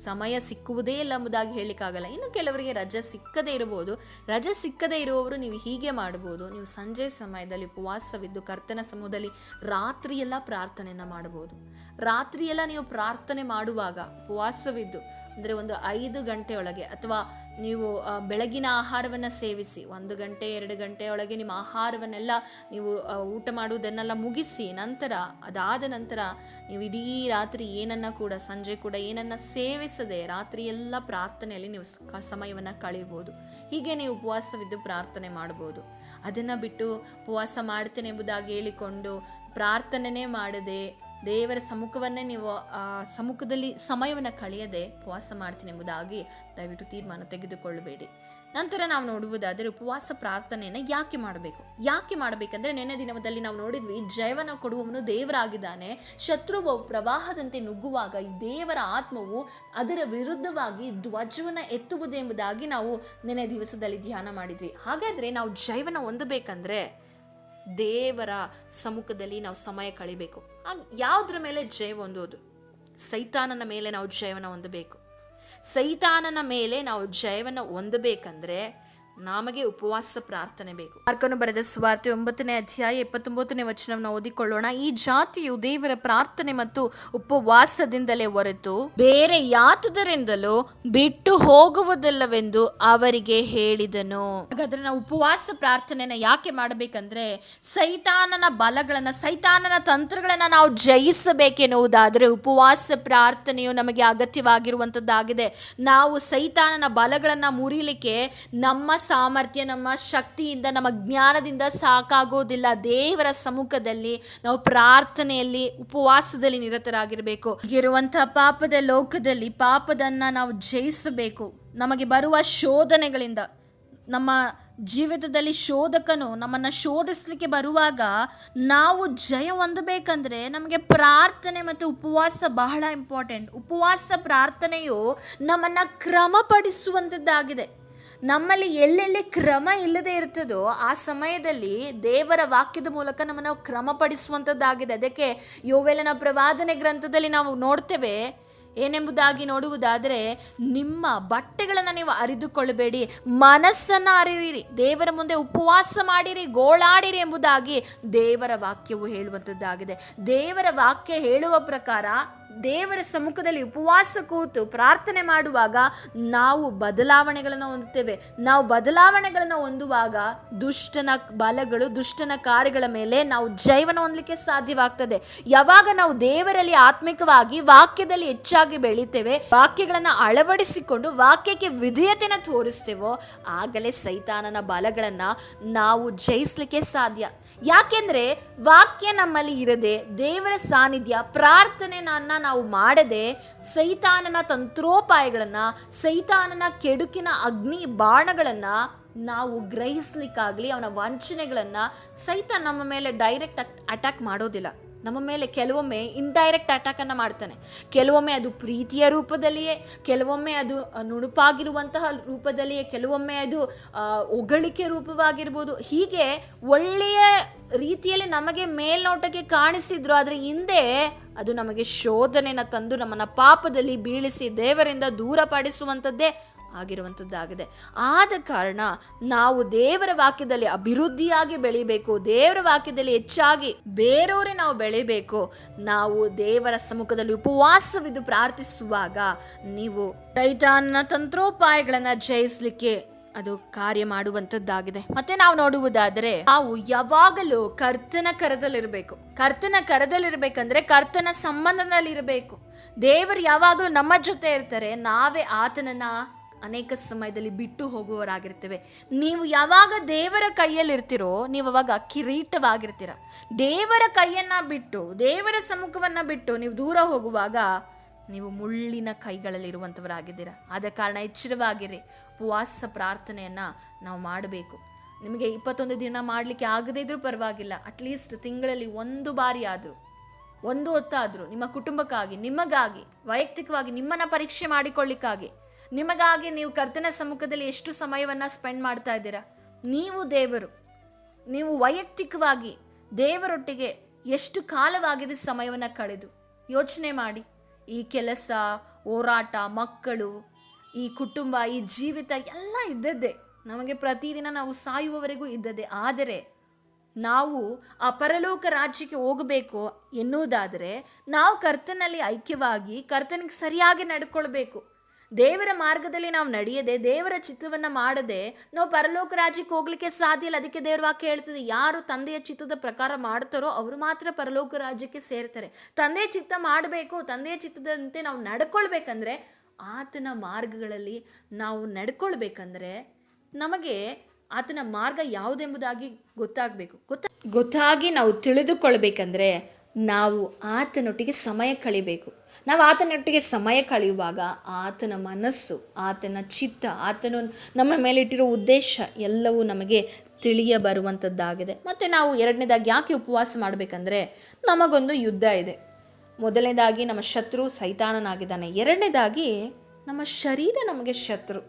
ಸಮಯ ಸಿಕ್ಕುವುದೇ ಇಲ್ಲ ಎಂಬುದಾಗಿ ಹೇಳಲಿಕ್ಕಾಗಲ್ಲ. ಇನ್ನು ಕೆಲವರಿಗೆ ರಜೆ ಸಿಕ್ಕದೇ ಇರಬಹುದು. ರಜೆ ಸಿಕ್ಕದೇ ಇರುವವರು ನೀವು ಹೀಗೆ ಮಾಡ್ಬೋದು, ನೀವು ಸಂಜೆ ಸಮಯದಲ್ಲಿ ಉಪವಾಸವಿದ್ದು ಕರ್ತನ ಸಮ್ಮುಖದಲ್ಲಿ ರಾತ್ರಿಯೆಲ್ಲ ಪ್ರಾರ್ಥನೆಯನ್ನು ಮಾಡ್ಬೋದು. ರಾತ್ರಿಯೆಲ್ಲ ನೀವು ಪ್ರಾರ್ಥನೆ ಮಾಡುವಾಗ ಉಪವಾಸವಿದ್ದು ಅಂದರೆ ಒಂದು 5 ಗಂಟೆಯೊಳಗೆ ಅಥವಾ ನೀವು ಬೆಳಗಿನ ಆಹಾರವನ್ನು ಸೇವಿಸಿ 1 ಗಂಟೆ 2 ಗಂಟೆ ಒಳಗೆ ನಿಮ್ಮ ಆಹಾರವನ್ನೆಲ್ಲ ನೀವು ಊಟ ಮಾಡುವುದನ್ನೆಲ್ಲ ಮುಗಿಸಿ ನಂತರ ಅದಾದ ನಂತರ ನೀವು ಇಡೀ ರಾತ್ರಿ ಏನನ್ನ ಕೂಡ ಸಂಜೆ ಕೂಡ ಏನನ್ನ ಸೇವಿಸದೆ ರಾತ್ರಿ ಎಲ್ಲ ಪ್ರಾರ್ಥನೆಯಲ್ಲಿ ನೀವು ಸಮಯವನ್ನು ಕಳೆಯಬಹುದು. ಹೀಗೆ ನೀವು ಉಪವಾಸವಿದ್ದು ಪ್ರಾರ್ಥನೆ ಮಾಡ್ಬೋದು. ಅದನ್ನು ಬಿಟ್ಟು ಉಪವಾಸ ಮಾಡ್ತೇನೆ ಎಂಬುದಾಗಿ ಹೇಳಿಕೊಂಡು ಪ್ರಾರ್ಥನೆನೇ ಮಾಡದೆ ದೇವರ ಸಮ್ಮುಖವನ್ನೇ ನೀವು ಸಮ್ಮುಖದಲ್ಲಿ ಸಮಯವನ್ನು ಕಳೆಯದೆ ಉಪವಾಸ ಮಾಡ್ತೀನಿ ಎಂಬುದಾಗಿ ದಯವಿಟ್ಟು ತೀರ್ಮಾನ ತೆಗೆದುಕೊಳ್ಳಬೇಡಿ. ನಂತರ ನಾವು ನೋಡುವುದಾದರೆ ಉಪವಾಸ ಪ್ರಾರ್ಥನೆಯನ್ನು ಯಾಕೆ ಮಾಡಬೇಕಂದ್ರೆ ನೆನ್ನೆ ದಿನದಲ್ಲಿ ನಾವು ನೋಡಿದ್ವಿ, ಜಯವನ್ನು ಕೊಡುವವನು ದೇವರಾಗಿದ್ದಾನೆ. ಶತ್ರುವು ಪ್ರವಾಹದಂತೆ ನುಗ್ಗುವಾಗ ಈ ದೇವರ ಆತ್ಮವು ಅದರ ವಿರುದ್ಧವಾಗಿ ಧ್ವಜವನ್ನು ಎತ್ತುವುದು ಎಂಬುದಾಗಿ ನಾವು ನೆನ್ನೆ ದಿವಸದಲ್ಲಿ ಧ್ಯಾನ ಮಾಡಿದ್ವಿ. ಹಾಗಾದರೆ ನಾವು ಜಯವನ್ನು ಹೊಂದಬೇಕಂದ್ರೆ ದೇವರ ಸಮ್ಮುಖದಲ್ಲಿ ನಾವು ಸಮಯ ಕಳಿಬೇಕು. ಯಾವುದ್ರ ಮೇಲೆ ಜಯ ಹೊಂದೋದು? ಸೈತಾನನ ಮೇಲೆ ನಾವು ಜಯವನ್ನು ಹೊಂದಬೇಕು. ಸೈತಾನನ ಮೇಲೆ ನಾವು ಜಯವನ್ನು ಹೊಂದಬೇಕಂದ್ರೆ ನಮಗೆ ಉಪವಾಸ ಪ್ರಾರ್ಥನೆ ಬೇಕು. ಮಾರ್ಕನು ಬರೆದ ಸುವಾರ್ತೆ 9ನೇ ಅಧ್ಯಾಯ 29ನೇ ವಚನವನ್ನು ಓದಿಕೊಳ್ಳೋಣ. ಈ ಜಾತಿಯು ದೇವರ ಪ್ರಾರ್ಥನೆ ಮತ್ತು ಉಪವಾಸದಿಂದಲೇ ಹೊರತು ಬೇರೆ ಯಾತದರಿಂದಲೂ ಬಿಟ್ಟು ಹೋಗುವುದಿಲ್ಲವೆಂದು ಅವರಿಗೆ ಹೇಳಿದನು. ಹಾಗಾದ್ರೆ ನಾವು ಉಪವಾಸ ಪ್ರಾರ್ಥನೆನ ಯಾಕೆ ಮಾಡಬೇಕಂದ್ರೆ ಸೈತಾನನ ಬಲಗಳನ್ನ, ಸೈತಾನನ ತಂತ್ರಗಳನ್ನ ನಾವು ಜಯಿಸಬೇಕೆನ್ನುವುದಾದರೆ ಉಪವಾಸ ಪ್ರಾರ್ಥನೆಯು ನಮಗೆ ಅಗತ್ಯವಾಗಿರುವಂತದ್ದಾಗಿದೆ. ನಾವು ಸೈತಾನನ ಬಲಗಳನ್ನ ಮುರಿಲಿಕ್ಕೆ ನಮ್ಮ ಸಾಮರ್ಥ್ಯ, ನಮ್ಮ ಶಕ್ತಿಯಿಂದ, ನಮ್ಮ ಜ್ಞಾನದಿಂದ ಸಾಕಾಗೋದಿಲ್ಲ. ದೇವರ ಸಮ್ಮುಖದಲ್ಲಿ ನಾವು ಪ್ರಾರ್ಥನೆಯಲ್ಲಿ ಉಪವಾಸದಲ್ಲಿ ನಿರತರಾಗಿರಬೇಕು. ಇರುವಂತಹ ಪಾಪದ ಲೋಕದಲ್ಲಿ ಪಾಪದನ್ನ ನಾವು ಜಯಿಸಬೇಕು. ನಮಗೆ ಬರುವ ಶೋಧನೆಗಳಿಂದ, ನಮ್ಮ ಜೀವಿತದಲ್ಲಿ ಶೋಧಕನು ನಮ್ಮನ್ನು ಶೋಧಿಸ್ಲಿಕ್ಕೆ ಬರುವಾಗ ನಾವು ಜಯ ಹೊಂದಬೇಕಂದ್ರೆ ನಮಗೆ ಪ್ರಾರ್ಥನೆ ಮತ್ತು ಉಪವಾಸ ಬಹಳ ಇಂಪಾರ್ಟೆಂಟ್. ಉಪವಾಸ ಪ್ರಾರ್ಥನೆಯು ನಮ್ಮನ್ನು ಕ್ರಮಪಡಿಸುವಂಥದ್ದಾಗಿದೆ. ನಮ್ಮಲ್ಲಿ ಎಲ್ಲೆಲ್ಲಿ ಕ್ರಮ ಇಲ್ಲದೆ ಇರ್ತದೋ ಆ ಸಮಯದಲ್ಲಿ ದೇವರ ವಾಕ್ಯದ ಮೂಲಕ ನಮ್ಮನ್ನು ಕ್ರಮಪಡಿಸುವಂಥದ್ದಾಗಿದೆ. ಅದಕ್ಕೆ ಯೋವೇಲನ ಪ್ರವಾದನೆ ಗ್ರಂಥದಲ್ಲಿ ನಾವು ನೋಡ್ತೇವೆ. ಏನೆಂಬುದಾಗಿ ನೋಡುವುದಾದರೆ, ನಿಮ್ಮ ಬಟ್ಟೆಗಳನ್ನು ನೀವು ಅರಿದುಕೊಳ್ಳಬೇಡಿ, ಮನಸ್ಸನ್ನು ಅರಿಯಿರಿ, ದೇವರ ಮುಂದೆ ಉಪವಾಸ ಮಾಡಿರಿ, ಗೋಳಾಡಿರಿ ಎಂಬುದಾಗಿ ದೇವರ ವಾಕ್ಯವು ಹೇಳುವಂಥದ್ದಾಗಿದೆ. ದೇವರ ವಾಕ್ಯ ಹೇಳುವ ಪ್ರಕಾರ ದೇವರ ಸಮ್ಮುಖದಲ್ಲಿ ಉಪವಾಸ ಕೂತು ಪ್ರಾರ್ಥನೆ ಮಾಡುವಾಗ ನಾವು ಬದಲಾವಣೆಗಳನ್ನು ಹೊಂದುತ್ತೇವೆ. ನಾವು ಬದಲಾವಣೆಗಳನ್ನು ಹೊಂದುವಾಗ ದುಷ್ಟನ ಬಲಗಳು, ದುಷ್ಟನ ಕಾರ್ಯಗಳ ಮೇಲೆ ನಾವು ಜಯವನ್ನು ಹೊಂದಲಿಕ್ಕೆ ಸಾಧ್ಯವಾಗ್ತದೆ. ಯಾವಾಗ ನಾವು ದೇವರಲ್ಲಿ ಆತ್ಮಿಕವಾಗಿ ವಾಕ್ಯದಲ್ಲಿ ಹೆಚ್ಚಾಗಿ ಬೆಳಿತೇವೆ, ವಾಕ್ಯಗಳನ್ನು ಅಳವಡಿಸಿಕೊಂಡು ವಾಕ್ಯಕ್ಕೆ ವಿಧೇಯತೆಯನ್ನು ತೋರಿಸ್ತೇವೋ ಆಗಲೇ ಸೈತಾನನ ಬಲಗಳನ್ನು ನಾವು ಜಯಿಸಲಿಕ್ಕೆ ಸಾಧ್ಯ. ಯಾಕೆಂದ್ರೆ ವಾಕ್ಯ ನಮ್ಮಲ್ಲಿ ಇರದೆ, ದೇವರ ಸಾನ್ನಿಧ್ಯ ಪ್ರಾರ್ಥನೆಯನ್ನ ನಾವು ಮಾಡದೆ ಸೈತಾನನ ತಂತ್ರೋಪಾಯಗಳನ್ನ, ಸೈತಾನನ ಕೆಡುಕಿನ ಅಗ್ನಿ ಬಾಣಗಳನ್ನ ನಾವು ಗ್ರಹಿಸ್ಲಿಕ್ಕಾಗ್ಲಿ, ಅವನ ವಂಚನೆಗಳನ್ನ ಸೈತಾನ ನಮ್ಮ ಮೇಲೆ ಡೈರೆಕ್ಟ್ ಅಟ್ಯಾಕ್ ಮಾಡೋದಿಲ್ಲ. ನಮ್ಮ ಮೇಲೆ ಕೆಲವೊಮ್ಮೆ ಇಂಡೈರೆಕ್ಟ್ ಅಟ್ಯಾಕನ್ನು ಮಾಡ್ತಾನೆ. ಕೆಲವೊಮ್ಮೆ ಅದು ಪ್ರೀತಿಯ ರೂಪದಲ್ಲಿಯೇ, ಕೆಲವೊಮ್ಮೆ ಅದು ನುಣುಪಾಗಿರುವಂತಹ ರೂಪದಲ್ಲಿಯೇ, ಕೆಲವೊಮ್ಮೆ ಅದು ಹೊಗಳಿಕೆ ರೂಪವಾಗಿರ್ಬೋದು. ಹೀಗೆ ಒಳ್ಳೆಯ ರೀತಿಯಲ್ಲಿ ನಮಗೆ ಮೇಲ್ನೋಟಕ್ಕೆ ಕಾಣಿಸಿದ್ರು, ಆದರೆ ಹಿಂದೆ ಅದು ನಮಗೆ ಶೋಧನೆಯನ್ನು ತಂದು ನಮ್ಮನ್ನು ಪಾಪದಲ್ಲಿ ಬೀಳಿಸಿ ದೇವರಿಂದ ದೂರಪಡಿಸುವಂಥದ್ದೇ ಆಗಿರುವಂಥದ್ದಾಗಿದೆ. ಆದ ಕಾರಣ ನಾವು ದೇವರ ವಾಕ್ಯದಲ್ಲಿ ಅಭಿವೃದ್ಧಿಯಾಗಿ ಬೆಳಿಬೇಕು. ದೇವರ ವಾಕ್ಯದಲ್ಲಿ ಹೆಚ್ಚಾಗಿ ಬೇರೆಯವರೇ ನಾವು ಬೆಳಿಬೇಕು. ನಾವು ದೇವರ ಸಮ್ಮುಖದಲ್ಲಿ ಉಪವಾಸವಿದ್ದು ಪ್ರಾರ್ಥಿಸುವಾಗ ನೀವು ಸೈತಾನನ ತಂತ್ರೋಪಾಯಗಳನ್ನು ಜಯಿಸಲಿಕ್ಕೆ ಅದು ಕಾರ್ಯ ಮಾಡುವಂಥದ್ದಾಗಿದೆ. ಮತ್ತೆ ನಾವು ನೋಡುವುದಾದರೆ ನಾವು ಯಾವಾಗಲೂ ಕರ್ತನ ಕರದಲ್ಲಿರಬೇಕು. ಕರ್ತನ ಕರದಲ್ಲಿರ್ಬೇಕಂದ್ರೆ ಕರ್ತನ ಸಂಬಂಧದಲ್ಲಿರಬೇಕು. ದೇವರು ಯಾವಾಗಲೂ ನಮ್ಮ ಜೊತೆ ಇರ್ತಾರೆ. ನಾವೇ ಆತನನ್ನ ಅನೇಕ ಸಮಯದಲ್ಲಿ ಬಿಟ್ಟು ಹೋಗುವವರಾಗಿರ್ತೇವೆ. ನೀವು ಯಾವಾಗ ದೇವರ ಕೈಯಲ್ಲಿರ್ತೀರೋ ನೀವು ಅವಾಗ ಕಿರೀಟವಾಗಿರ್ತೀರ. ದೇವರ ಕೈಯನ್ನು ಬಿಟ್ಟು, ದೇವರ ಸಮ್ಮುಖವನ್ನು ಬಿಟ್ಟು ನೀವು ದೂರ ಹೋಗುವಾಗ ನೀವು ಮುಳ್ಳಿನ ಕೈಗಳಲ್ಲಿರುವಂಥವರಾಗಿದ್ದೀರ. ಆದ ಕಾರಣ ಎಚ್ಚರವಾಗಿರಿ. ಉಪವಾಸ ಪ್ರಾರ್ಥನೆಯನ್ನು ನಾವು ಮಾಡಬೇಕು. ನಿಮಗೆ 21 ದಿನ ಮಾಡಲಿಕ್ಕೆ ಆಗದೇ ಇದ್ರೂ ಪರವಾಗಿಲ್ಲ, ಅಟ್ಲೀಸ್ಟ್ ತಿಂಗಳಲ್ಲಿ 1 ಬಾರಿ ಆದರೂ, 1 ಹೊತ್ತಾದರೂ ನಿಮ್ಮ ಕುಟುಂಬಕ್ಕಾಗಿ, ನಿಮಗಾಗಿ, ವೈಯಕ್ತಿಕವಾಗಿ ನಿಮ್ಮನ್ನು ಪರೀಕ್ಷೆ ಮಾಡಿಕೊಳ್ಳಿಕ್ಕಾಗಿ, ನಿಮಗಾಗಿ ನೀವು ಕರ್ತನ ಸಮ್ಮುಖದಲ್ಲಿ ಎಷ್ಟು ಸಮಯವನ್ನು ಸ್ಪೆಂಡ್ ಮಾಡ್ತಾ ಇದ್ದೀರಾ? ನೀವು ದೇವರು, ನೀವು ವೈಯಕ್ತಿಕವಾಗಿ ದೇವರೊಟ್ಟಿಗೆ ಎಷ್ಟು ಕಾಲವಾಗಿದೆ ಸಮಯವನ್ನು ಕಳೆದು ಯೋಚನೆ ಮಾಡಿ. ಈ ಕೆಲಸ, ಹೋರಾಟ, ಮಕ್ಕಳು, ಈ ಕುಟುಂಬ, ಈ ಜೀವಿತ ಎಲ್ಲ ಇದ್ದದ್ದೇ. ನಮಗೆ ಪ್ರತಿದಿನ ನಾವು ಸಾಯುವವರೆಗೂ ಇದ್ದದ್ದೇ. ಆದರೆ ನಾವು ಆ ಪರಲೋಕ ರಾಜ್ಯಕ್ಕೆ ಹೋಗಬೇಕು ಎನ್ನುವುದಾದರೆ ನಾವು ಕರ್ತನಲ್ಲಿ ಐಕ್ಯವಾಗಿ ಕರ್ತನಿಗೆ ಸರಿಯಾಗಿ ನಡ್ಕೊಳ್ಬೇಕು. ದೇವರ ಮಾರ್ಗದಲ್ಲಿ ನಾವು ನಡೆಯದೆ, ದೇವರ ಚಿತ್ತವನ್ನು ಮಾಡದೆ ನಾವು ಪರಲೋಕ ರಾಜ್ಯಕ್ಕೆ ಹೋಗ್ಲಿಕ್ಕೆ ಸಾಧ್ಯ ಇಲ್ಲ. ಅದಕ್ಕೆ ದೇವರ ವಾಕ್ಯ ಹೇಳ್ತದೆ, ಯಾರು ತಂದೆಯ ಚಿತ್ತದ ಪ್ರಕಾರ ಮಾಡ್ತಾರೋ ಅವರು ಮಾತ್ರ ಪರಲೋಕ ರಾಜ್ಯಕ್ಕೆ ಸೇರ್ತಾರೆ. ತಂದೆಯ ಚಿತ್ತ ಮಾಡಬೇಕು, ತಂದೆಯ ಚಿತ್ತದಂತೆ ನಾವು ನಡ್ಕೊಳ್ಬೇಕಂದ್ರೆ, ಆತನ ಮಾರ್ಗಗಳಲ್ಲಿ ನಾವು ನಡ್ಕೊಳ್ಬೇಕಂದ್ರೆ ನಮಗೆ ಆತನ ಮಾರ್ಗ ಯಾವುದೆಂಬುದಾಗಿ ಗೊತ್ತಾಗಿ ನಾವು ತಿಳಿದುಕೊಳ್ಬೇಕಂದ್ರೆ ನಾವು ಆತನೊಟ್ಟಿಗೆ ಸಮಯ ಕಳಿಬೇಕು. ನಾವು ಆತನೊಟ್ಟಿಗೆ ಸಮಯ ಕಳೆಯುವಾಗ ಆತನ ಮನಸ್ಸು, ಆತನ ಚಿತ್ತ, ಆತನು ನಮ್ಮ ಮೇಲಿಟ್ಟಿರೋ ಉದ್ದೇಶ ಎಲ್ಲವೂ ನಮಗೆ ತಿಳಿಯ ಬರುವಂಥದ್ದಾಗಿದೆ. ಮತ್ತು ನಾವು ಎರಡನೇದಾಗಿ ಯಾಕೆ ಉಪವಾಸ ಮಾಡಬೇಕಂದ್ರೆ, ನಮಗೊಂದು ಯುದ್ಧ ಇದೆ. ಮೊದಲನೇದಾಗಿ ನಮ್ಮ ಶತ್ರು ಸೈತಾನನಾಗಿದ್ದಾನೆ. ಎರಡನೇದಾಗಿ ನಮ್ಮ ಶರೀರ ನಮಗೆ ಶತ್ರು.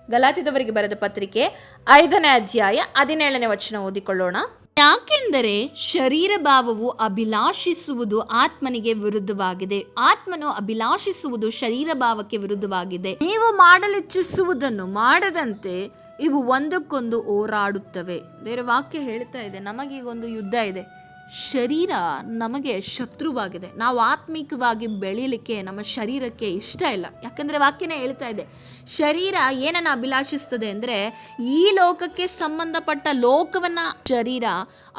ಗಲಾತ್ಯದವರಿಗೆ ಬರೆದ ಪತ್ರಿಕೆ 5ನೇ ಅಧ್ಯಾಯ 17ನೇ ವಚನ ಓದಿಕೊಳ್ಳೋಣ. ಯಾಕೆಂದರೆ ಶರೀರ ಭಾವವು ಅಭಿಲಾಷಿಸುವುದು ಆತ್ಮನಿಗೆ ವಿರುದ್ಧವಾಗಿದೆ, ಆತ್ಮನು ಅಭಿಲಾಷಿಸುವುದು ಶರೀರ ಭಾವಕ್ಕೆ ವಿರುದ್ಧವಾಗಿದೆ. ನೀವು ಮಾಡಲಿಚ್ಛಿಸುವುದನ್ನು ಮಾಡದಂತೆ ಇವು ಒಂದಕ್ಕೊಂದು ಹೋರಾಡುತ್ತವೆ. ದೇವರ ವಾಕ್ಯ ಹೇಳ್ತಾ ಇದೆ, ನಮಗೀಗೊಂದು ಯುದ್ಧ ಇದೆ. ಶರೀರ ನಮಗೆ ಶತ್ರುವಾಗಿದೆ. ನಾವು ಆತ್ಮಿಕವಾಗಿ ಬೆಳೀಲಿಕ್ಕೆ ನಮ್ಮ ಶರೀರಕ್ಕೆ ಇಷ್ಟ ಇಲ್ಲ. ಯಾಕಂದರೆ ವಾಕ್ಯನೇ ಹೇಳ್ತಾ ಇದೆ, ಶರೀರ ಏನನ್ನು ಅಭಿಲಾಷಿಸ್ತದೆ ಅಂದರೆ, ಈ ಲೋಕಕ್ಕೆ ಸಂಬಂಧಪಟ್ಟ ಲೋಕವನ್ನ ಶರೀರ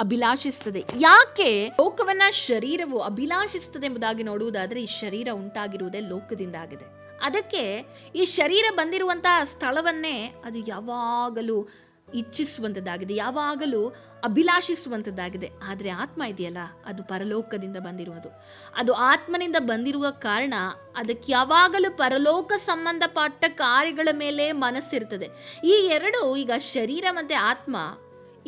ಅಭಿಲಾಷಿಸ್ತದೆ. ಯಾಕೆ ಲೋಕವನ್ನ ಶರೀರವು ಅಭಿಲಾಷಿಸ್ತದೆ ಎಂಬುದಾಗಿ ನೋಡುವುದಾದರೆ, ಈ ಶರೀರ ಉಂಟಾಗಿರುವುದೇ ಲೋಕದಿಂದಾಗಿದೆ. ಅದಕ್ಕೆ ಈ ಶರೀರ ಬಂದಿರುವಂತಹ ಸ್ಥಳವನ್ನೇ ಅದು ಯಾವಾಗಲೂ ಇಚ್ಛಿಸುವಂಥದ್ದಾಗಿದೆ, ಯಾವಾಗಲೂ ಅಭಿಲಾಷಿಸುವಂಥದ್ದಾಗಿದೆ. ಆದರೆ ಆತ್ಮ ಇದೆಯಲ್ಲ, ಅದು ಪರಲೋಕದಿಂದ ಬಂದಿರುವುದು. ಅದು ಆತ್ಮನಿಂದ ಬಂದಿರುವ ಕಾರಣ ಅದಕ್ಕೆ ಯಾವಾಗಲೂ ಪರಲೋಕ ಸಂಬಂಧಪಟ್ಟ ಕಾರ್ಯಗಳ ಮೇಲೆ ಮನಸ್ಸಿರ್ತದೆ. ಈ ಎರಡು, ಈಗ ಶರೀರ ಮತ್ತು ಆತ್ಮ,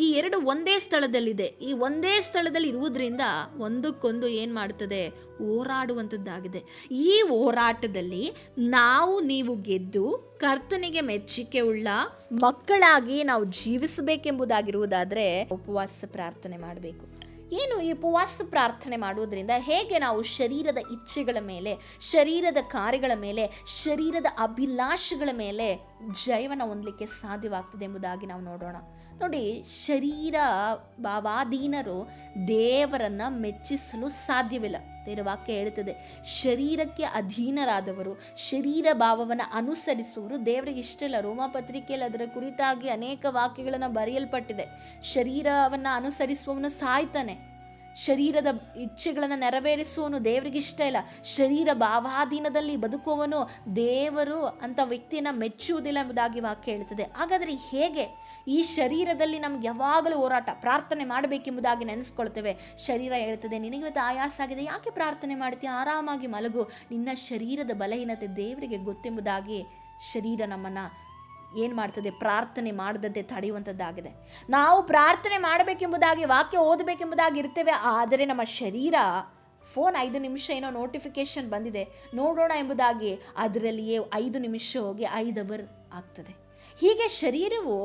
ಈ ಎರಡು ಒಂದೇ ಸ್ಥಳದಲ್ಲಿದೆ. ಈ ಒಂದೇ ಸ್ಥಳದಲ್ಲಿ ಇರುವುದರಿಂದ ಒಂದಕ್ಕೊಂದು ಏನು ಮಾಡ್ತದೆ, ಹೋರಾಡುವಂಥದ್ದಾಗಿದೆ. ಈ ಹೋರಾಟದಲ್ಲಿ ನೀವು ಗೆದ್ದು ಕರ್ತನಿಗೆ ಮೆಚ್ಚುಗೆ ಉಳ್ಳ ಮಕ್ಕಳಾಗಿ ನಾವು ಜೀವಿಸಬೇಕೆಂಬುದಾಗಿರುವುದಾದರೆ ಉಪವಾಸ ಪ್ರಾರ್ಥನೆ ಮಾಡಬೇಕು. ಏನು ಈ ಉಪವಾಸ ಪ್ರಾರ್ಥನೆ ಮಾಡುವುದರಿಂದ ಹೇಗೆ ನಾವು ಶರೀರದ ಇಚ್ಛೆಗಳ ಮೇಲೆ, ಶರೀರದ ಕಾರ್ಯಗಳ ಮೇಲೆ, ಶರೀರದ ಅಭಿಲಾಷೆಗಳ ಮೇಲೆ ಜಯವನ್ನು ಹೊಂದಲಿಕ್ಕೆ ಸಾಧ್ಯವಾಗ್ತದೆ ಎಂಬುದಾಗಿ ನಾವು ನೋಡೋಣ. ನೋಡಿ, ಶರೀರ ಭಾವಾಧೀನರು ದೇವರನ್ನು ಮೆಚ್ಚಿಸಲು ಸಾಧ್ಯವಿಲ್ಲ. ದೇವರ ವಾಕ್ಯ ಹೇಳುತ್ತದೆ, ಶರೀರಕ್ಕೆ ಅಧೀನರಾದವರು, ಶರೀರ ಭಾವವನ್ನು ಅನುಸರಿಸುವವರು ದೇವರಿಗೆ ಇಷ್ಟ ಇಲ್ಲ. ರೋಮಪತ್ರಿಕೆಯಲ್ಲಿ ಅದರ ಕುರಿತಾಗಿ ಅನೇಕ ವಾಕ್ಯಗಳನ್ನು ಬರೆಯಲ್ಪಟ್ಟಿದೆ. ಶರೀರವನ್ನು ಅನುಸರಿಸುವವನು ಸಾಯ್ತಾನೆ, ಶರೀರದ ಇಚ್ಛೆಗಳನ್ನು ನೆರವೇರಿಸುವವನು ದೇವರಿಗೆ ಇಷ್ಟ ಇಲ್ಲ. ಶರೀರ ಭಾವಾಧೀನದಲ್ಲಿ ಬದುಕುವವನು ದೇವರು ಅಂತ ವ್ಯಕ್ತಿಯನ್ನು ಮೆಚ್ಚುವುದಿಲ್ಲ ಎಂಬುದಾಗಿ ವಾಕ್ಯ ಹೇಳುತ್ತದೆ. ಹಾಗಾದರೆ ಹೇಗೆ ಈ ಶರೀರದಲ್ಲಿ ನಮ್ಗೆ ಯಾವಾಗಲೂ ಹೋರಾಟ, ಪ್ರಾರ್ಥನೆ ಮಾಡಬೇಕೆಂಬುದಾಗಿ ನೆನೆಸ್ಕೊಳ್ತೇವೆ. ಶರೀರ ಹೇಳ್ತದೆ, ನಿನಗೆ ಆಯಾಸ ಆಗಿದೆ, ಯಾಕೆ ಪ್ರಾರ್ಥನೆ ಮಾಡ್ತೀಯ, ಆರಾಮಾಗಿ ಮಲಗು, ನಿನ್ನ ಶರೀರದ ಬಲಹೀನತೆ ದೇವರಿಗೆ ಗೊತ್ತೆಂಬುದಾಗಿ ಶರೀರ ನಮ್ಮನ್ನು ಏನು ಮಾಡ್ತದೆ, ಪ್ರಾರ್ಥನೆ ಮಾಡದಂತೆ ತಡೆಯುವಂಥದ್ದಾಗಿದೆ. ನಾವು ಪ್ರಾರ್ಥನೆ ಮಾಡಬೇಕೆಂಬುದಾಗಿ, ವಾಕ್ಯ ಓದಬೇಕೆಂಬುದಾಗಿ ಇರ್ತೇವೆ. ಆದರೆ ನಮ್ಮ ಶರೀರ ಫೋನ್ 5 ನಿಮಿಷ ಏನೋ ನೋಟಿಫಿಕೇಶನ್ ಬಂದಿದೆ ನೋಡೋಣ ಎಂಬುದಾಗಿ ಅದರಲ್ಲಿಯೇ 5 ನಿಮಿಷ ಹೋಗಿ 5 ಅವರ್ ಆಗ್ತದೆ. ಹೀಗೆ ಶರೀರವು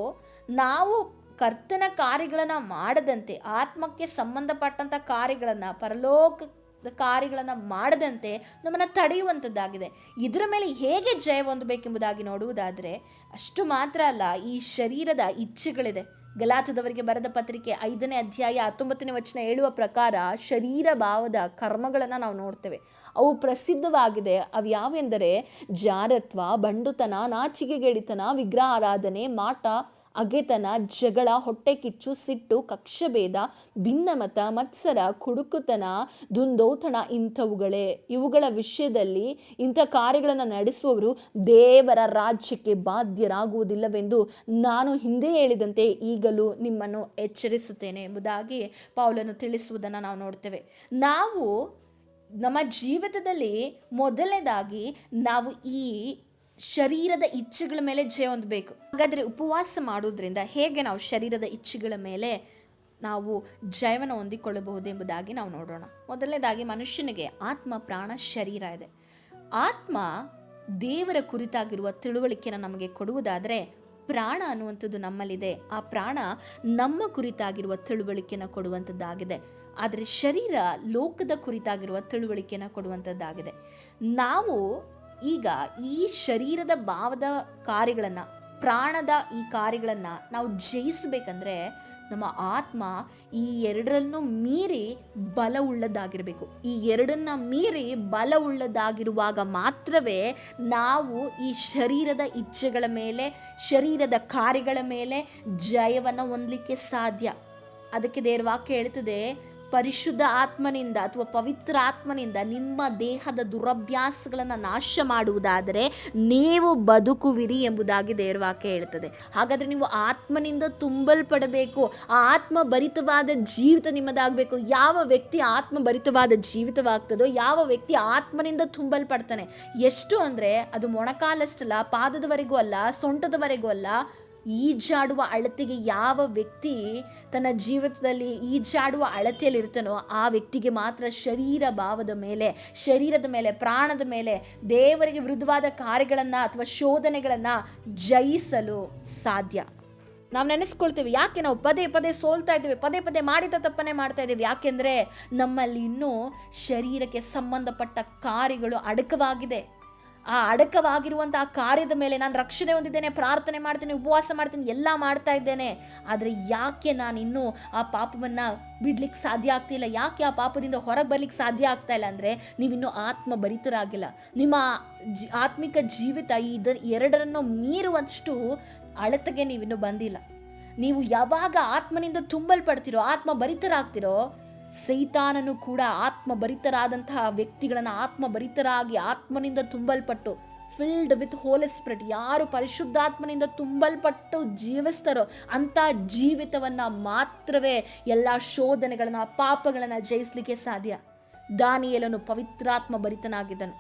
ನಾವು ಕರ್ತನ ಕಾರ್ಯಗಳನ್ನು ಮಾಡದಂತೆ, ಆತ್ಮಕ್ಕೆ ಸಂಬಂಧಪಟ್ಟಂಥ ಕಾರ್ಯಗಳನ್ನು, ಪರಲೋಕ ಕಾರ್ಯಗಳನ್ನು ಮಾಡದಂತೆ ನಮ್ಮನ್ನು ತಡೆಯುವಂಥದ್ದಾಗಿದೆ. ಇದರ ಮೇಲೆ ಹೇಗೆ ಜಯ ಹೊಂದಬೇಕೆಂಬುದಾಗಿ ನೋಡುವುದಾದರೆ, ಅಷ್ಟು ಮಾತ್ರ ಅಲ್ಲ, ಈ ಶರೀರದ ಇಚ್ಛೆಗಳಿದೆ. ಗಲಾತ್ಯದವರಿಗೆ ಬರೆದ ಪತ್ರಿಕೆ 5ನೇ ಅಧ್ಯಾಯ 19ನೇ ವಚನ ಹೇಳುವ ಪ್ರಕಾರ ಶರೀರ ಭಾವದ ಕರ್ಮಗಳನ್ನು ನಾವು ನೋಡ್ತೇವೆ. ಅವು ಪ್ರಸಿದ್ಧವಾಗಿದೆ. ಅವು ಯಾವೆಂದರೆ ಜಾರತ್ವ, ಬಂಡುತನ, ನಾಚಿಕೆಗೇಡಿತನ, ವಿಗ್ರಹಾರಾಧನೆ, ಮಾಟ, ಅಗೆತನ, ಜಗಳ, ಹೊಟ್ಟೆ ಕಿಚ್ಚು, ಸಿಟ್ಟು, ಕಕ್ಷಭೇದ, ಭಿನ್ನಮತ, ಮತ್ಸರ, ಕುಡುಕುತನ, ದುಂದೌತಣ ಇಂಥವುಗಳೇ. ಇವುಗಳ ವಿಷಯದಲ್ಲಿ ಇಂಥ ಕಾರ್ಯಗಳನ್ನು ನಡೆಸುವವರು ದೇವರ ರಾಜ್ಯಕ್ಕೆ ಬಾಧ್ಯರಾಗುವುದಿಲ್ಲವೆಂದು ನಾನು ಹಿಂದೆ ಹೇಳಿದಂತೆ ಈಗಲೂ ನಿಮ್ಮನ್ನು ಎಚ್ಚರಿಸುತ್ತೇನೆ ಎಂಬುದಾಗಿ ಪೌಲನು ತಿಳಿಸುವುದನ್ನು ನಾವು ನೋಡ್ತೇವೆ. ನಾವು ನಮ್ಮ ಜೀವಿತದಲ್ಲಿ ಮೊದಲನೇದಾಗಿ ನಾವು ಈ ಶರೀರದ ಇಚ್ಛೆಗಳ ಮೇಲೆ ಜಯ ಹೊಂದಬೇಕು. ಹಾಗಾದರೆ ಉಪವಾಸ ಮಾಡೋದ್ರಿಂದ ಹೇಗೆ ನಾವು ಶರೀರದ ಇಚ್ಛೆಗಳ ಮೇಲೆ ನಾವು ಜಯವನ್ನು ಹೊಂದಿಕೊಳ್ಳಬಹುದು ಎಂಬುದಾಗಿ ನಾವು ನೋಡೋಣ. ಮೊದಲನೇದಾಗಿ, ಮನುಷ್ಯನಿಗೆ ಆತ್ಮ, ಪ್ರಾಣ, ಶರೀರ ಇದೆ. ಆತ್ಮ ದೇವರ ಕುರಿತಾಗಿರುವ ತಿಳುವಳಿಕೆಯನ್ನು ನಮಗೆ ಕೊಡುವುದಾದರೆ, ಪ್ರಾಣ ಅನ್ನುವಂಥದ್ದು ನಮ್ಮಲ್ಲಿದೆ. ಆ ಪ್ರಾಣ ನಮ್ಮ ಕುರಿತಾಗಿರುವ ತಿಳುವಳಿಕೆಯನ್ನು ಕೊಡುವಂಥದ್ದಾಗಿದೆ. ಆದರೆ ಶರೀರ ಲೋಕದ ಕುರಿತಾಗಿರುವ ತಿಳುವಳಿಕೆಯನ್ನು ಕೊಡುವಂಥದ್ದಾಗಿದೆ. ನಾವು ಈಗ ಈ ಶರೀರದ ಭಾವದ ಕಾರ್ಯಗಳನ್ನು, ಪ್ರಾಣದ ಈ ಕಾರ್ಯಗಳನ್ನು ನಾವು ಜಯಿಸಬೇಕಂದ್ರೆ ನಮ್ಮ ಆತ್ಮ ಈ ಎರಡರನ್ನು ಮೀರಿ ಬಲವುಳ್ಳದಾಗಿರಬೇಕು. ಈ ಎರಡನ್ನ ಮೀರಿ ಬಲವುಳ್ಳದಾಗಿರುವಾಗ ಮಾತ್ರವೇ ನಾವು ಈ ಶರೀರದ ಇಚ್ಛೆಗಳ ಮೇಲೆ, ಶರೀರದ ಕಾರ್ಯಗಳ ಮೇಲೆ ಜಯವನ್ನು ಹೊಂದಲಿಕ್ಕೆ ಸಾಧ್ಯ. ಅದಕ್ಕೆ ದೇವರ ವಾಕ್ಯ ಹೇಳ್ತದೆ, ಪರಿಶುದ್ಧ ಆತ್ಮನಿಂದ ಅಥವಾ ಪವಿತ್ರ ಆತ್ಮನಿಂದ ನಿಮ್ಮ ದೇಹದ ದುರಭ್ಯಾಸಗಳನ್ನು ನಾಶ ಮಾಡುವುದಾದರೆ ನೀವು ಬದುಕುವಿರಿ ಎಂಬುದಾಗಿ ದೇವರ ವಾಕ್ಯ ಹೇಳ್ತದೆ. ಹಾಗಾದರೆ ನೀವು ಆತ್ಮನಿಂದ ತುಂಬಲ್ಪಡಬೇಕು. ಆ ಆತ್ಮ ಭರಿತವಾದ ಜೀವಿತ ನಿಮ್ಮದಾಗಬೇಕು. ಯಾವ ವ್ಯಕ್ತಿ ಆತ್ಮ ಭರಿತವಾದ ಜೀವಿತವಾಗ್ತದೋ, ಯಾವ ವ್ಯಕ್ತಿ ಆತ್ಮನಿಂದ ತುಂಬಲ್ಪಡ್ತಾನೆ, ಎಷ್ಟು ಅಂದರೆ ಅದು ಮೊಣಕಾಲಷ್ಟಲ್ಲ, ಪಾದದವರೆಗೂ ಅಲ್ಲ, ಸೊಂಟದವರೆಗೂ ಅಲ್ಲ, ಈಜಾಡುವ ಅಳತೆಗೆ ಯಾವ ವ್ಯಕ್ತಿ ತನ್ನ ಜೀವಿತದಲ್ಲಿ ಈಜಾಡುವ ಅಳತೆಯಲ್ಲಿ ಇರ್ತಾನೋ ಆ ವ್ಯಕ್ತಿಗೆ ಮಾತ್ರ ಶರೀರದ ಮೇಲೆ, ಪ್ರಾಣದ ಮೇಲೆ ದೇವರಿಗೆ ವಿರುದ್ಧವಾದ ಕಾರ್ಯಗಳನ್ನು ಅಥವಾ ಶೋಧನೆಗಳನ್ನು ಜಯಿಸಲು ಸಾಧ್ಯ. ನಾವು ನೆನೆಸ್ಕೊಳ್ತೀವಿ, ಯಾಕೆ ನಾವು ಪದೇ ಪದೇ ಸೋಲ್ತಾ ಇದ್ದೀವಿ, ಪದೇ ಪದೇ ಮಾಡಿದ ತಪ್ಪನ್ನೇ ಮಾಡ್ತಾ ಇದ್ದೀವಿ? ಯಾಕೆಂದರೆ ನಮ್ಮಲ್ಲಿ ಇನ್ನೂ ಶರೀರಕ್ಕೆ ಸಂಬಂಧಪಟ್ಟ ಕಾರ್ಯಗಳು ಅಡಕವಾಗಿದೆ. ಆ ಅಡಕವಾಗಿರುವಂಥ ಆ ಕಾರ್ಯದ ಮೇಲೆ ನಾನು ರಕ್ಷಣೆ ಹೊಂದಿದ್ದೇನೆ, ಪ್ರಾರ್ಥನೆ ಮಾಡ್ತೀನಿ, ಉಪವಾಸ ಮಾಡ್ತೀನಿ, ಎಲ್ಲ ಮಾಡ್ತಾ ಇದ್ದೇನೆ. ಆದರೆ ಯಾಕೆ ನಾನು ಇನ್ನೂ ಆ ಪಾಪವನ್ನು ಬಿಡ್ಲಿಕ್ಕೆ ಸಾಧ್ಯ ಆಗ್ತಿಲ್ಲ? ಯಾಕೆ ಆ ಪಾಪದಿಂದ ಹೊರಗೆ ಬರ್ಲಿಕ್ಕೆ ಸಾಧ್ಯ ಆಗ್ತಾ ಇಲ್ಲ ಅಂದರೆ ನೀವಿನ್ನೂ ಆತ್ಮಭರಿತರಾಗಿಲ್ಲ. ನಿಮ್ಮ ಆತ್ಮಿಕ ಜೀವಿತ ಎರಡರನ್ನು ಮೀರುವಷ್ಟು ಅಳತೆಗೆ ನೀವಿನ್ನೂ ಬಂದಿಲ್ಲ. ನೀವು ಯಾವಾಗ ಆತ್ಮನಿಂದ ತುಂಬಲ್ಪಡ್ತೀರೋ, ಆತ್ಮಭರಿತರಾಗ್ತಿರೋ, ಸೈತಾನನು ಕೂಡ ಆತ್ಮಭರಿತರಾದಂತಹ ವ್ಯಕ್ತಿಗಳನ್ನು ಆತ್ಮಭರಿತರಾಗಿ ಆತ್ಮನಿಂದ ತುಂಬಲ್ಪಟ್ಟು ಫಿಲ್ಡ್ ವಿತ್ ಹೋಲಿ ಸ್ಪಿರಿಟ್, ಯಾರು ಪರಿಶುದ್ಧಾತ್ಮನಿಂದ ತುಂಬಲ್ಪಟ್ಟು ಜೀವಿಸ್ತಾರೋ ಅಂಥ ಜೀವಿತವನ್ನು ಮಾತ್ರವೇ ಎಲ್ಲ ಶೋಧನೆಗಳನ್ನು, ಪಾಪಗಳನ್ನು ಜಯಿಸಲಿಕ್ಕೆ ಸಾಧ್ಯ. ದಾನಿಯೇಲನು ಪವಿತ್ರಾತ್ಮ ಭರಿತನಾಗಿದ್ದನು,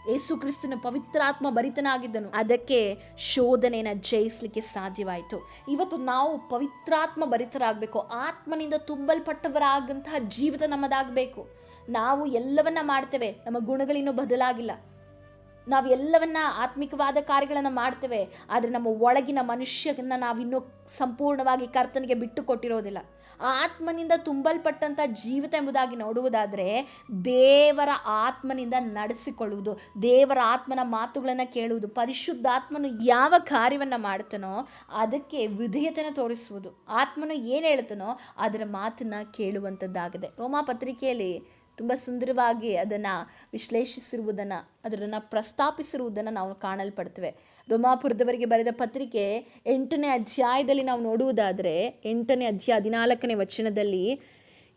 ಯೇಸು ಕ್ರಿಸ್ತನು ಪವಿತ್ರಾತ್ಮ ಭರಿತನಾಗಿದ್ದನು, ಅದಕ್ಕೆ ಶೋಧನೆಯನ್ನು ಜಯಿಸಲಿಕ್ಕೆ ಸಾಧ್ಯವಾಯಿತು. ಇವತ್ತು ನಾವು ಪವಿತ್ರಾತ್ಮ ಭರಿತರಾಗಬೇಕು, ಆತ್ಮನಿಂದ ತುಂಬಲ್ಪಟ್ಟವರಾಗಂತಹ ಜೀವಿತ ನಮ್ಮದಾಗಬೇಕು. ನಾವು ಎಲ್ಲವನ್ನ ಮಾಡ್ತೇವೆ, ನಮ್ಮ ಗುಣಗಳಿನ್ನೂ ಬದಲಾಗಿಲ್ಲ. ನಾವು ಎಲ್ಲವನ್ನ ಆತ್ಮಿಕವಾದ ಕಾರ್ಯಗಳನ್ನು ಮಾಡ್ತೇವೆ, ಆದರೆ ನಮ್ಮ ಒಳಗಿನ ಮನುಷ್ಯನ ನಾವಿನ್ನೂ ಸಂಪೂರ್ಣವಾಗಿ ಕರ್ತನಿಗೆ ಬಿಟ್ಟು ಕೊಟ್ಟಿರೋದಿಲ್ಲ. ಆತ್ಮನಿಂದ ತುಂಬಲ್ಪಟ್ಟಂಥ ಜೀವಿತ ಎಂಬುದಾಗಿ ನೋಡುವುದಾದರೆ ದೇವರ ಆತ್ಮನಿಂದ ನಡೆಸಿಕೊಳ್ಳುವುದು, ದೇವರ ಆತ್ಮನ ಮಾತುಗಳನ್ನು ಕೇಳುವುದು, ಪರಿಶುದ್ಧಾತ್ಮನು ಯಾವ ಕಾರ್ಯವನ್ನು ಮಾಡ್ತಾನೋ ಅದಕ್ಕೆ ವಿಧೇಯತೆಯನ್ನು ತೋರಿಸುವುದು, ಆತ್ಮನು ಏನು ಹೇಳ್ತಾನೋ ಅದರ ಮಾತನ್ನು ಕೇಳುವಂಥದ್ದಾಗಿದೆ. ರೋಮಾ ಪತ್ರಿಕೆಯಲ್ಲಿ ತುಂಬ ಸುಂದರವಾಗಿ ಅದನ್ನು ವಿಶ್ಲೇಷಿಸಿರುವುದನ್ನು, ಅದನ್ನು ಪ್ರಸ್ತಾಪಿಸಿರುವುದನ್ನು ನಾವು ಕಾಣಲ್ಪಡ್ತೇವೆ. ರೋಮಾಪುರದವರಿಗೆ ಬರೆದ ಪತ್ರಿಕೆ 8ನೇ ಅಧ್ಯಾಯದಲ್ಲಿ ನಾವು ನೋಡುವುದಾದರೆ 8ನೇ ಅಧ್ಯಾಯ 14ನೇ ವಚನದಲ್ಲಿ,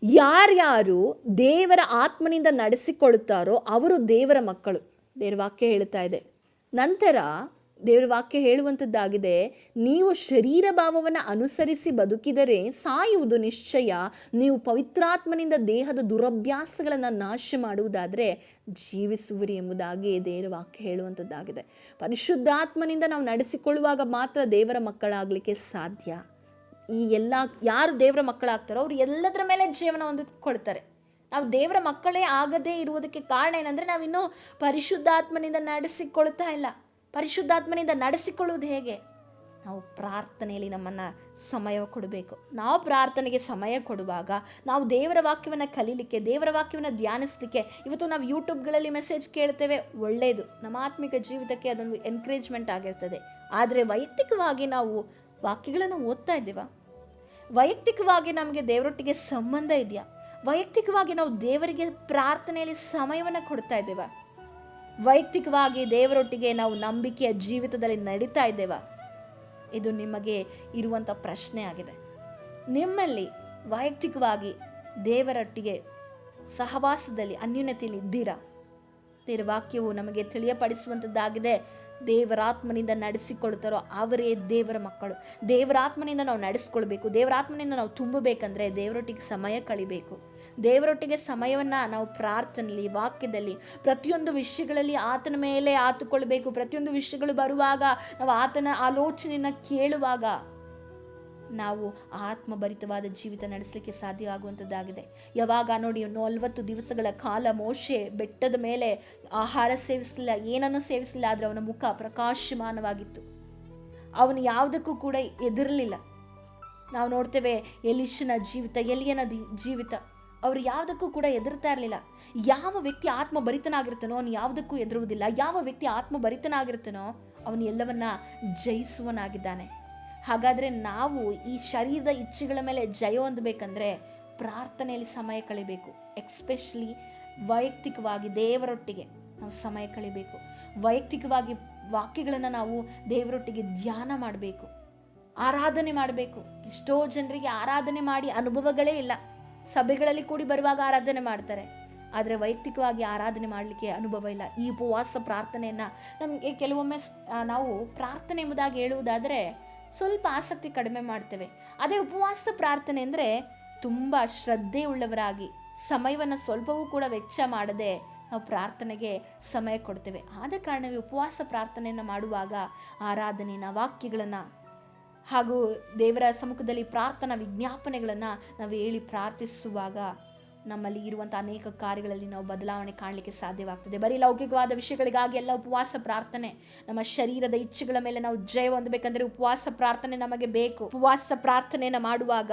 ಯಾರ್ಯಾರು ದೇವರ ಆತ್ಮನಿಂದ ನಡೆಸಿಕೊಳ್ಳುತ್ತಾರೋ ಅವರು ದೇವರ ಮಕ್ಕಳು, ದೇವರ ವಾಕ್ಯ ಹೇಳ್ತಾ ಇದೆ. ನಂತರ ದೇವರ ವಾಕ್ಯ ಹೇಳುವಂಥದ್ದಾಗಿದೆ, ನೀವು ಶರೀರ ಭಾವವನ್ನು ಅನುಸರಿಸಿ ಬದುಕಿದರೆ ಸಾಯುವುದು ನಿಶ್ಚಯ, ನೀವು ಪವಿತ್ರಾತ್ಮನಿಂದ ದೇಹದ ದುರಭ್ಯಾಸಗಳನ್ನು ನಾಶ ಮಾಡುವುದಾದರೆ ಜೀವಿಸುವಿರಿ ಎಂಬುದಾಗಿ ದೇವರ ವಾಕ್ಯ ಹೇಳುವಂಥದ್ದಾಗಿದೆ. ಪರಿಶುದ್ಧಾತ್ಮನಿಂದ ನಾವು ನಡೆಸಿಕೊಳ್ಳುವಾಗ ಮಾತ್ರ ದೇವರ ಮಕ್ಕಳಾಗಲಿಕ್ಕೆ ಸಾಧ್ಯ. ಈ ಎಲ್ಲ ಯಾರು ದೇವರ ಮಕ್ಕಳಾಗ್ತಾರೋ ಅವರು ಎಲ್ಲದರ ಮೇಲೆ ಜೀವನ ಹೊಂದಿಕೊಳ್ತಾರೆ. ನಾವು ದೇವರ ಮಕ್ಕಳೇ ಆಗದೇ ಇರುವುದಕ್ಕೆ ಕಾರಣ ಏನಂದರೆ ನಾವಿನ್ನೂ ಪರಿಶುದ್ಧಾತ್ಮನಿಂದ ನಡೆಸಿಕೊಳ್ತಾ ಇಲ್ಲ. ಪರಿಶುದ್ಧಾತ್ಮನಿಂದ ನಡೆಸಿಕೊಳ್ಳುವುದು ಹೇಗೆ? ನಾವು ಪ್ರಾರ್ಥನೆಯಲ್ಲಿ ನಮ್ಮನ್ನು ಸಮಯ ಕೊಡಬೇಕು. ನಾವು ಪ್ರಾರ್ಥನೆಗೆ ಸಮಯ ಕೊಡುವಾಗ ನಾವು ದೇವರ ವಾಕ್ಯವನ್ನು ಕಲೀಲಿಕ್ಕೆ, ದೇವರ ವಾಕ್ಯವನ್ನು ಧ್ಯಾನಿಸಲಿಕ್ಕೆ, ಇವತ್ತು ನಾವು ಯೂಟ್ಯೂಬ್ಗಳಲ್ಲಿ ಮೆಸೇಜ್ ಕೇಳ್ತೇವೆ, ಒಳ್ಳೆಯದು, ನಮ್ಮ ಆತ್ಮಿಕ ಜೀವಿತಕ್ಕೆ ಅದೊಂದು ಎನ್ಕರೇಜ್ಮೆಂಟ್ ಆಗಿರ್ತದೆ. ಆದರೆ ವೈಯಕ್ತಿಕವಾಗಿ ನಾವು ವಾಕ್ಯಗಳನ್ನು ಓದ್ತಾ ಇದ್ದೇವಾ? ವೈಯಕ್ತಿಕವಾಗಿ ನಮಗೆ ದೇವರೊಟ್ಟಿಗೆ ಸಂಬಂಧ ಇದೆಯಾ? ವೈಯಕ್ತಿಕವಾಗಿ ನಾವು ದೇವರಿಗೆ ಪ್ರಾರ್ಥನೆಯಲ್ಲಿ ಸಮಯವನ್ನು ಕೊಡ್ತಾ ಇದ್ದೇವಾ? ವೈಯಕ್ತಿಕವಾಗಿ ದೇವರೊಟ್ಟಿಗೆ ನಾವು ನಂಬಿಕೆಯ ಜೀವಿತದಲ್ಲಿ ನಡೀತಾ ಇದ್ದೇವಾ? ಇದು ನಿಮಗೆ ಇರುವಂಥ ಪ್ರಶ್ನೆ ಆಗಿದೆ. ನಿಮ್ಮಲ್ಲಿ ವೈಯಕ್ತಿಕವಾಗಿ ದೇವರೊಟ್ಟಿಗೆ ಸಹವಾಸದಲ್ಲಿ ಅನ್ಯೋನ್ಯತೆಯಲ್ಲಿ ಇದ್ದೀರಾ? ದೇವರ ವಾಕ್ಯವು ನಮಗೆ ತಿಳಿಯಪಡಿಸುವಂಥದ್ದಾಗಿದೆ. ದೇವರಾತ್ಮನಿಂದ ನಡೆಸಿಕೊಳ್ತಾರೋ ಅವರೇ ದೇವರ ಮಕ್ಕಳು. ದೇವರಾತ್ಮನಿಂದ ನಾವು ನಡೆಸ್ಕೊಳ್ಬೇಕು. ದೇವರಾತ್ಮನಿಂದ ನಾವು ತುಂಬಬೇಕಂದ್ರೆ ದೇವರೊಟ್ಟಿಗೆ ಸಮಯ ಕಳಿಬೇಕು. ದೇವರೊಟ್ಟಿಗೆ ಸಮಯವನ್ನು ನಾವು ಪ್ರಾರ್ಥನೆಯಲ್ಲಿ, ವಾಕ್ಯದಲ್ಲಿ, ಪ್ರತಿಯೊಂದು ವಿಷಯಗಳಲ್ಲಿ ಆತನ ಮೇಲೆ ಆತುಕೊಳ್ಬೇಕು. ಪ್ರತಿಯೊಂದು ವಿಷಯಗಳು ಬರುವಾಗ ನಾವು ಆತನ ಆಲೋಚನೆಯನ್ನು ಕೇಳುವಾಗ ನಾವು ಆತ್ಮಭರಿತವಾದ ಜೀವಿತ ನಡೆಸಲಿಕ್ಕೆ ಸಾಧ್ಯವಾಗುವಂಥದ್ದಾಗಿದೆ. ಯಾವಾಗ ನೋಡಿ 40 ದಿವಸಗಳ ಕಾಲ ಮೋಶೆ ಬೆಟ್ಟದ ಮೇಲೆ ಆಹಾರ ಸೇವಿಸಲಿಲ್ಲ, ಏನನ್ನೂ ಸೇವಿಸಲಿಲ್ಲ, ಆದರೆ ಅವನ ಮುಖ ಪ್ರಕಾಶಮಾನವಾಗಿತ್ತು. ಅವನು ಯಾವುದಕ್ಕೂ ಕೂಡ ಹೆದರಲಿಲ್ಲ. ನಾವು ನೋಡ್ತೇವೆ ಎಲಿಯನ ಜೀವಿತ, ಅವರು ಯಾವುದಕ್ಕೂ ಕೂಡ ಹೆದರ್ತಾ ಇರಲಿಲ್ಲ. ಯಾವ ವ್ಯಕ್ತಿ ಆತ್ಮಭರಿತನಾಗಿರ್ತಾನೋ ಅವನು ಯಾವುದಕ್ಕೂ ಹೆದರುವುದಿಲ್ಲ. ಯಾವ ವ್ಯಕ್ತಿ ಆತ್ಮಭರಿತನಾಗಿರ್ತಾನೋ ಅವನು ಎಲ್ಲವನ್ನ ಜಯಿಸುವನಾಗಿದ್ದಾನೆ. ಹಾಗಾದರೆ ನಾವು ಈ ಶರೀರದ ಇಚ್ಛೆಗಳ ಮೇಲೆ ಜಯ ಹೊಂದಬೇಕಂದ್ರೆ ಪ್ರಾರ್ಥನೆಯಲ್ಲಿ ಸಮಯ ಕಳಿಬೇಕು. ಎಕ್ಸ್ಪೆಷಲಿ ವೈಯಕ್ತಿಕವಾಗಿ ದೇವರೊಟ್ಟಿಗೆ ನಾವು ಸಮಯ ಕಳಿಬೇಕು. ವೈಯಕ್ತಿಕವಾಗಿ ವಾಕ್ಯಗಳನ್ನು ನಾವು ದೇವರೊಟ್ಟಿಗೆ ಧ್ಯಾನ ಮಾಡಬೇಕು, ಆರಾಧನೆ ಮಾಡಬೇಕು. ಎಷ್ಟೋ ಜನರಿಗೆ ಆರಾಧನೆ ಮಾಡಿ ಅನುಭವಗಳೇ ಇಲ್ಲ. ಸಭೆಗಳಲ್ಲಿ ಕೂಡಿ ಬರುವಾಗ ಆರಾಧನೆ ಮಾಡ್ತಾರೆ, ಆದರೆ ವೈಯಕ್ತಿಕವಾಗಿ ಆರಾಧನೆ ಮಾಡಲಿಕ್ಕೆ ಅನುಭವ ಇಲ್ಲ. ಈ ಉಪವಾಸ ಪ್ರಾರ್ಥನೆಯನ್ನು ನಮಗೆ ಕೆಲವೊಮ್ಮೆ ನಾವು ಪ್ರಾರ್ಥನೆ ಎಂಬುದಾಗಿ ಹೇಳುವುದಾದರೆ ಸ್ವಲ್ಪ ಆಸಕ್ತಿ ಕಡಿಮೆ ಮಾಡ್ತೇವೆ. ಅದೇ ಉಪವಾಸ ಪ್ರಾರ್ಥನೆ ಅಂದರೆ ತುಂಬ ಶ್ರದ್ಧೆ ಉಳ್ಳವರಾಗಿ ಸಮಯವನ್ನು ಸ್ವಲ್ಪವೂ ಕೂಡ ವೆಚ್ಚ ಮಾಡದೆ ನಾವು ಪ್ರಾರ್ಥನೆಗೆ ಸಮಯ ಕೊಡ್ತೇವೆ. ಆದ ಕಾರಣವೇ ಉಪವಾಸ ಪ್ರಾರ್ಥನೆಯನ್ನು ಮಾಡುವಾಗ ಆರಾಧನೆಯ ವಾಕ್ಯಗಳನ್ನು ಹಾಗೂ ದೇವರ ಸಮ್ಮುಖದಲ್ಲಿ ಪ್ರಾರ್ಥನಾ ವಿಜ್ಞಾಪನೆಗಳನ್ನು ನಾವು ಹೇಳಿ ಪ್ರಾರ್ಥಿಸುವಾಗ ನಮ್ಮಲ್ಲಿ ಇರುವಂಥ ಅನೇಕ ಕಾರ್ಯಗಳಲ್ಲಿ ನಾವು ಬದಲಾವಣೆ ಕಾಣಲಿಕ್ಕೆ ಸಾಧ್ಯವಾಗ್ತದೆ. ಬರೀ ಲೌಕಿಕವಾದ ವಿಷಯಗಳಿಗಾಗಿ ಎಲ್ಲ ಉಪವಾಸ ಪ್ರಾರ್ಥನೆ. ನಮ್ಮ ಶರೀರದ ಇಚ್ಛೆಗಳ ಮೇಲೆ ನಾವು ಜಯ ಹೊಂದಬೇಕಂದ್ರೆ ಉಪವಾಸ ಪ್ರಾರ್ಥನೆ ನಮಗೆ ಬೇಕು. ಉಪವಾಸ ಪ್ರಾರ್ಥನೆಯನ್ನು ಮಾಡುವಾಗ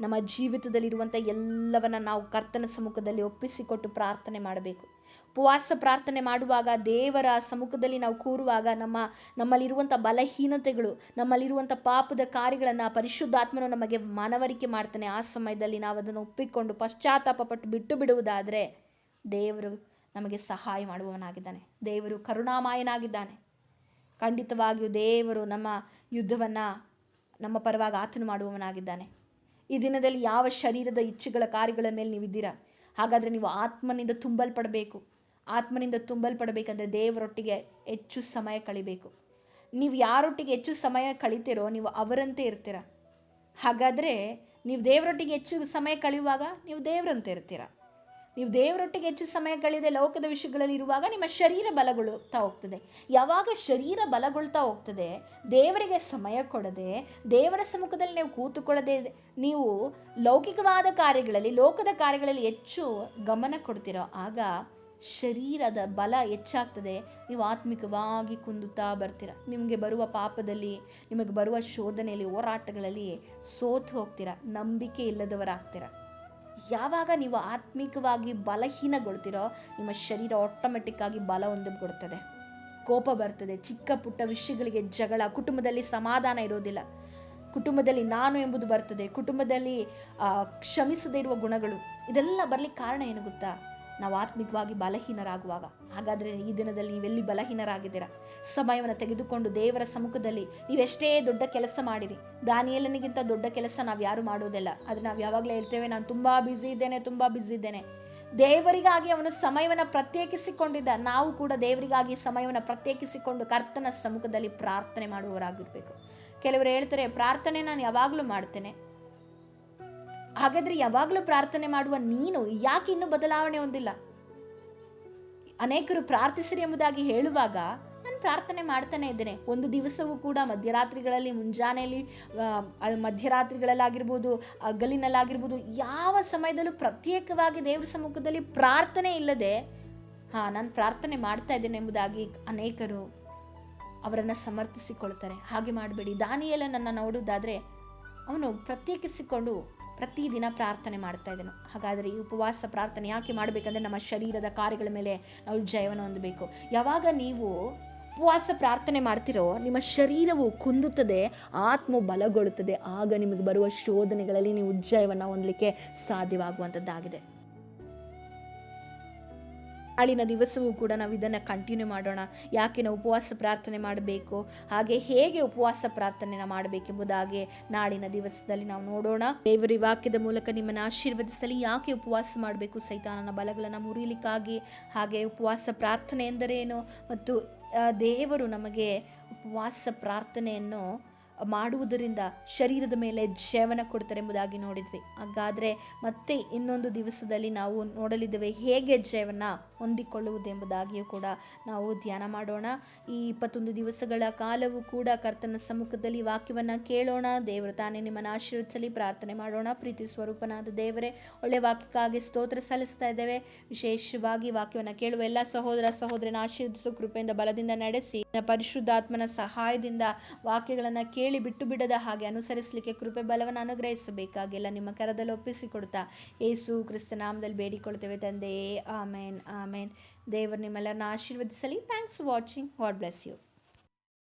ನಮ್ಮ ಜೀವಿತದಲ್ಲಿರುವಂಥ ಎಲ್ಲವನ್ನ ನಾವು ಕರ್ತನ ಸಮ್ಮುಖದಲ್ಲಿ ಒಪ್ಪಿಸಿಕೊಟ್ಟು ಪ್ರಾರ್ಥನೆ ಮಾಡಬೇಕು. ಉಪವಾಸ ಪ್ರಾರ್ಥನೆ ಮಾಡುವಾಗ ದೇವರ ಸಮ್ಮುಖದಲ್ಲಿ ನಾವು ಕೂರುವಾಗ ನಮ್ಮಲ್ಲಿರುವಂಥ ಬಲಹೀನತೆಗಳು, ನಮ್ಮಲ್ಲಿರುವಂಥ ಪಾಪದ ಕಾರ್ಯಗಳನ್ನು ಪರಿಶುದ್ಧಾತ್ಮನು ನಮಗೆ ಮನವರಿಕೆ ಮಾಡ್ತಾನೆ. ಆ ಸಮಯದಲ್ಲಿ ನಾವು ಅದನ್ನು ಒಪ್ಪಿಕೊಂಡು ಪಶ್ಚಾತ್ತಾಪ ಪಟ್ಟು ಬಿಟ್ಟು ಬಿಡುವುದಾದರೆ ದೇವರು ನಮಗೆ ಸಹಾಯ ಮಾಡುವವನಾಗಿದ್ದಾನೆ. ದೇವರು ಕರುಣಾಮಯನಾಗಿದ್ದಾನೆ. ಖಂಡಿತವಾಗಿಯೂ ದೇವರು ನಮ್ಮ ಯುದ್ಧವನ್ನು ನಮ್ಮ ಪರವಾಗಿ ಆತನು ಮಾಡುವವನಾಗಿದ್ದಾನೆ. ಈ ದಿನದಲ್ಲಿ ಯಾವ ಶರೀರದ ಇಚ್ಛೆಗಳ ಕಾರ್ಯಗಳ ಮೇಲೆ ನೀವಿದ್ದೀರಾ? ಹಾಗಾದರೆ ನೀವು ಆತ್ಮನಿಂದ ತುಂಬಲ್ಪಡಬೇಕು. ಆತ್ಮನಿಂದ ತುಂಬಲ್ಪಡಬೇಕಂದ್ರೆ ದೇವರೊಟ್ಟಿಗೆ ಹೆಚ್ಚು ಸಮಯ ಕಳಿಬೇಕು. ನೀವು ಯಾರೊಟ್ಟಿಗೆ ಹೆಚ್ಚು ಸಮಯ ಕಳಿತೀರೋ ನೀವು ಅವರಂತೆ ಇರ್ತೀರ. ಹಾಗಾದರೆ ನೀವು ದೇವರೊಟ್ಟಿಗೆ ಹೆಚ್ಚು ಸಮಯ ಕಳೆಯುವಾಗ ನೀವು ದೇವರಂತೆ ಇರ್ತೀರ. ನೀವು ದೇವರೊಟ್ಟಿಗೆ ಹೆಚ್ಚು ಸಮಯ ಕಳೆಯದೆ ಲೋಕದ ವಿಷಯಗಳಲ್ಲಿ ಇರುವಾಗ ನಿಮ್ಮ ಶರೀರ ಬಲಗೊಳ್ಳುತ್ತಾ ಹೋಗ್ತದೆ. ಯಾವಾಗ ಶರೀರ ಬಲಗೊಳ್ತಾ ಹೋಗ್ತದೆ, ದೇವರಿಗೆ ಸಮಯ ಕೊಡದೆ, ದೇವರ ಸಮ್ಮುಖದಲ್ಲಿ ನೀವು ಕೂತುಕೊಳ್ಳದೆ, ನೀವು ಲೌಕಿಕವಾದ ಕಾರ್ಯಗಳಲ್ಲಿ, ಲೋಕದ ಕಾರ್ಯಗಳಲ್ಲಿ ಹೆಚ್ಚು ಗಮನ ಕೊಡ್ತೀರೋ, ಆಗ ಶರೀರದ ಬಲ ಹೆಚ್ಚಾಗ್ತದೆ. ನೀವು ಆತ್ಮಿಕವಾಗಿ ಕುಂದುತ್ತಾ ಬರ್ತೀರ. ನಿಮಗೆ ಬರುವ ಪಾಪದಲ್ಲಿ, ನಿಮಗೆ ಬರುವ ಶೋಧನೆಯಲ್ಲಿ, ಹೋರಾಟಗಳಲ್ಲಿ ಸೋತು ಹೋಗ್ತೀರ, ನಂಬಿಕೆ ಇಲ್ಲದವರಾಗ್ತೀರ. ಯಾವಾಗ ನೀವು ಆತ್ಮಿಕವಾಗಿ ಬಲಹೀನಗೊಳ್ತೀರೋ ನಿಮ್ಮ ಶರೀರ ಆಟೋಮೆಟಿಕ್ಕಾಗಿ ಬಲ ಹೊಂದಿಕೊಡ್ತದೆ. ಕೋಪ ಬರ್ತದೆ, ಚಿಕ್ಕ ಪುಟ್ಟ ವಿಷಯಗಳಿಗೆ ಜಗಳ, ಕುಟುಂಬದಲ್ಲಿ ಸಮಾಧಾನ ಇರೋದಿಲ್ಲ, ಕುಟುಂಬದಲ್ಲಿ ನಾನು ಎಂಬುದು ಬರ್ತದೆ, ಕುಟುಂಬದಲ್ಲಿ ಕ್ಷಮಿಸದೇ ಇರುವ ಗುಣಗಳು, ಇದೆಲ್ಲ ಬರಲಿಕ್ಕೆ ಕಾರಣ ಏನು ಗೊತ್ತಾ? ನಾವು ಆತ್ಮಿಕವಾಗಿ ಬಲಹೀನರಾಗುವಾಗ. ಹಾಗಾದರೆ ಈ ದಿನದಲ್ಲಿ ನೀವೆಲ್ಲಿ ಬಲಹೀನರಾಗಿದ್ದೀರಾ? ಸಮಯವನ್ನು ತೆಗೆದುಕೊಂಡು ದೇವರ ಸಮ್ಮುಖದಲ್ಲಿ ನೀವೆಷ್ಟೇ ದೊಡ್ಡ ಕೆಲಸ ಮಾಡಿರಿ, ದಾನಿಯೇಲನಿಗಿಂತ ದೊಡ್ಡ ಕೆಲಸ ನಾವು ಯಾರು ಮಾಡೋದಿಲ್ಲ. ಆದರೆ ನಾವು ಯಾವಾಗಲೇ ಹೇಳ್ತೇವೆ, ನಾನು ತುಂಬ ಬ್ಯುಸಿ ಇದ್ದೇನೆ. ದೇವರಿಗಾಗಿ ಅವನು ಸಮಯವನ್ನು ಪ್ರತ್ಯೇಕಿಸಿಕೊಂಡಿದ್ದ. ನಾವು ಕೂಡ ದೇವರಿಗಾಗಿ ಸಮಯವನ್ನು ಪ್ರತ್ಯೇಕಿಸಿಕೊಂಡು ಕರ್ತನ ಸಮ್ಮುಖದಲ್ಲಿ ಪ್ರಾರ್ಥನೆ ಮಾಡುವವರಾಗಿರಬೇಕು. ಕೆಲವರು ಹೇಳ್ತಾರೆ, ಪ್ರಾರ್ಥನೆ ನಾನು ಯಾವಾಗಲೂ ಮಾಡ್ತೇನೆ. ಹಾಗಾದರೆ ಯಾವಾಗಲೂ ಪ್ರಾರ್ಥನೆ ಮಾಡುವ ನೀನು ಯಾಕೆ ಇನ್ನೂ ಬದಲಾವಣೆ ಹೊಂದಿಲ್ಲ? ಅನೇಕರು ಪ್ರಾರ್ಥಿಸಿರಿ ಎಂಬುದಾಗಿ ಹೇಳುವಾಗ ನಾನು ಪ್ರಾರ್ಥನೆ ಮಾಡ್ತಾನೆ ಇದ್ದೇನೆ. ಒಂದು ದಿವಸವೂ ಕೂಡ ಮಧ್ಯರಾತ್ರಿಗಳಲ್ಲಿ, ಮುಂಜಾನೆಯಲ್ಲಿ, ಮಧ್ಯರಾತ್ರಿಗಳಲ್ಲಾಗಿರ್ಬೋದು, ಹಗಲಿನಲ್ಲಾಗಿರ್ಬೋದು, ಯಾವ ಸಮಯದಲ್ಲೂ ಪ್ರತ್ಯೇಕವಾಗಿ ದೇವರ ಸಮ್ಮುಖದಲ್ಲಿ ಪ್ರಾರ್ಥನೆ ಇಲ್ಲದೆ ನಾನು ಪ್ರಾರ್ಥನೆ ಮಾಡ್ತಾ ಇದ್ದೇನೆ ಎಂಬುದಾಗಿ ಅನೇಕರು ಅವರನ್ನು ಸಮರ್ಥಿಸಿಕೊಳ್ತಾರೆ. ಹಾಗೆ ಮಾಡಬೇಡಿ. ದಾನಿಯೇಲನನ್ನು ನೋಡುವುದಾದರೆ ಅವನು ಪ್ರತ್ಯೇಕಿಸಿಕೊಂಡು ಪ್ರತಿದಿನ ಪ್ರಾರ್ಥನೆ ಮಾಡ್ತಾ ಇದ್ದನು. ಹಾಗಾದರೆ ಈ ಉಪವಾಸ ಪ್ರಾರ್ಥನೆ ಯಾಕೆ ಮಾಡಬೇಕಂದ್ರೆ ನಮ್ಮ ಶರೀರದ ಕಾರ್ಯಗಳ ಮೇಲೆ ನಾವು ಜಯವನ್ನು ಹೊಂದಬೇಕು. ಯಾವಾಗ ನೀವು ಉಪವಾಸ ಪ್ರಾರ್ಥನೆ ಮಾಡ್ತಿರೋ ನಿಮ್ಮ ಶರೀರವು ಕುಂದುತ್ತದೆ, ಆತ್ಮ ಬಲಗೊಳ್ಳುತ್ತದೆ. ಆಗ ನಿಮಗೆ ಬರುವ ಶೋಧನೆಗಳಲ್ಲಿ ನೀವು ಜಯವನ್ನು ಹೊಂದಲಿಕ್ಕೆ ಸಾಧ್ಯವಾಗುವಂಥದ್ದಾಗಿದೆ. ನಾಳಿನ ದಿವಸವೂ ಕೂಡ ನಾವು ಇದನ್ನು ಕಂಟಿನ್ಯೂ ಮಾಡೋಣ. ಯಾಕೆ ನಾವು ಉಪವಾಸ ಪ್ರಾರ್ಥನೆ ಮಾಡಬೇಕು, ಹಾಗೆ ಹೇಗೆ ಉಪವಾಸ ಪ್ರಾರ್ಥನೆನ ಮಾಡಬೇಕೆಂಬುದಾಗಿ ನಾಳಿನ ದಿವಸದಲ್ಲಿ ನಾವು ನೋಡೋಣ. ದೇವರ ವಾಕ್ಯದ ಮೂಲಕ ನಿಮ್ಮನ್ನು ಆಶೀರ್ವದಿಸಲಿ. ಯಾಕೆ ಉಪವಾಸ ಮಾಡಬೇಕು? ಸೈತಾನನ ಬಲಗಳನ್ನು ಮುರಿಲಿಕ್ಕಾಗಿ. ಹಾಗೆ ಉಪವಾಸ ಪ್ರಾರ್ಥನೆ ಎಂದರೇನು ಮತ್ತು ದೇವರು ನಮಗೆ ಉಪವಾಸ ಪ್ರಾರ್ಥನೆಯನ್ನು ಮಾಡುವುದರಿಂದ ಶರೀರದ ಮೇಲೆ ಜೀವನ ಕೊಡ್ತಾರೆ ಎಂಬುದಾಗಿ ನೋಡಿದ್ವಿ. ಹಾಗಾದರೆ ಮತ್ತೆ ಇನ್ನೊಂದು ದಿವಸದಲ್ಲಿ ನಾವು ನೋಡಲಿದ್ದೇವೆ ಹೇಗೆ ಜೀವನ ಹೊಂದಿಕೊಳ್ಳುವುದೆಂಬುದಾಗಿಯೂ ಕೂಡ ನಾವು ಧ್ಯಾನ ಮಾಡೋಣ. ಈ 21 ದಿವಸಗಳ ಕಾಲವೂ ಕೂಡ ಕರ್ತನ ಸಮ್ಮುಖದಲ್ಲಿ ವಾಕ್ಯವನ್ನು ಕೇಳೋಣ. ದೇವರು ತಾನೇ ನಿಮ್ಮನ್ನು ಆಶೀರ್ವದಿಸಲಿ. ಪ್ರಾರ್ಥನೆ ಮಾಡೋಣ. ಪ್ರೀತಿ ಸ್ವರೂಪನಾದ ದೇವರೇ, ಒಳ್ಳೆ ವಾಕ್ಯಕ್ಕಾಗಿ ಸ್ತೋತ್ರ ಸಲ್ಲಿಸ್ತಾ ಇದ್ದೇವೆ. ವಿಶೇಷವಾಗಿ ವಾಕ್ಯವನ್ನು ಕೇಳುವ ಎಲ್ಲ ಸಹೋದರ ಸಹೋದರನ ಆಶೀರ್ವದಿಸು, ಕೃಪೆಯಿಂದ ಬಲದಿಂದ ನಡೆಸಿ, ಪರಿಶುದ್ಧಾತ್ಮನ ಸಹಾಯದಿಂದ ವಾಕ್ಯಗಳನ್ನು ಕೇಳಿ ಬಿಟ್ಟು ಬಿಡದ ಹಾಗೆ ಅನುಸರಿಸಲಿಕ್ಕೆ ಕೃಪೆ ಬಲವನ್ನು ಅನುಗ್ರಹಿಸಬೇಕಾಗೆಲ್ಲ ನಿಮ್ಮ ಕರದಲ್ಲಿ ಒಪ್ಪಿಸಿಕೊಡ್ತಾ ಯೇಸು ಕ್ರಿಸ್ತ ನಾಮದಲ್ಲಿ ಬೇಡಿಕೊಳ್ತೇವೆ ತಂದೆಯೇ. ಆಮೇನ್ ಆಮೇನ್. ದೇವರು ನಿಮ್ಮೆಲ್ಲರನ್ನ ಆಶೀರ್ವದಿಸಲಿ. Thanks for watching. God bless you.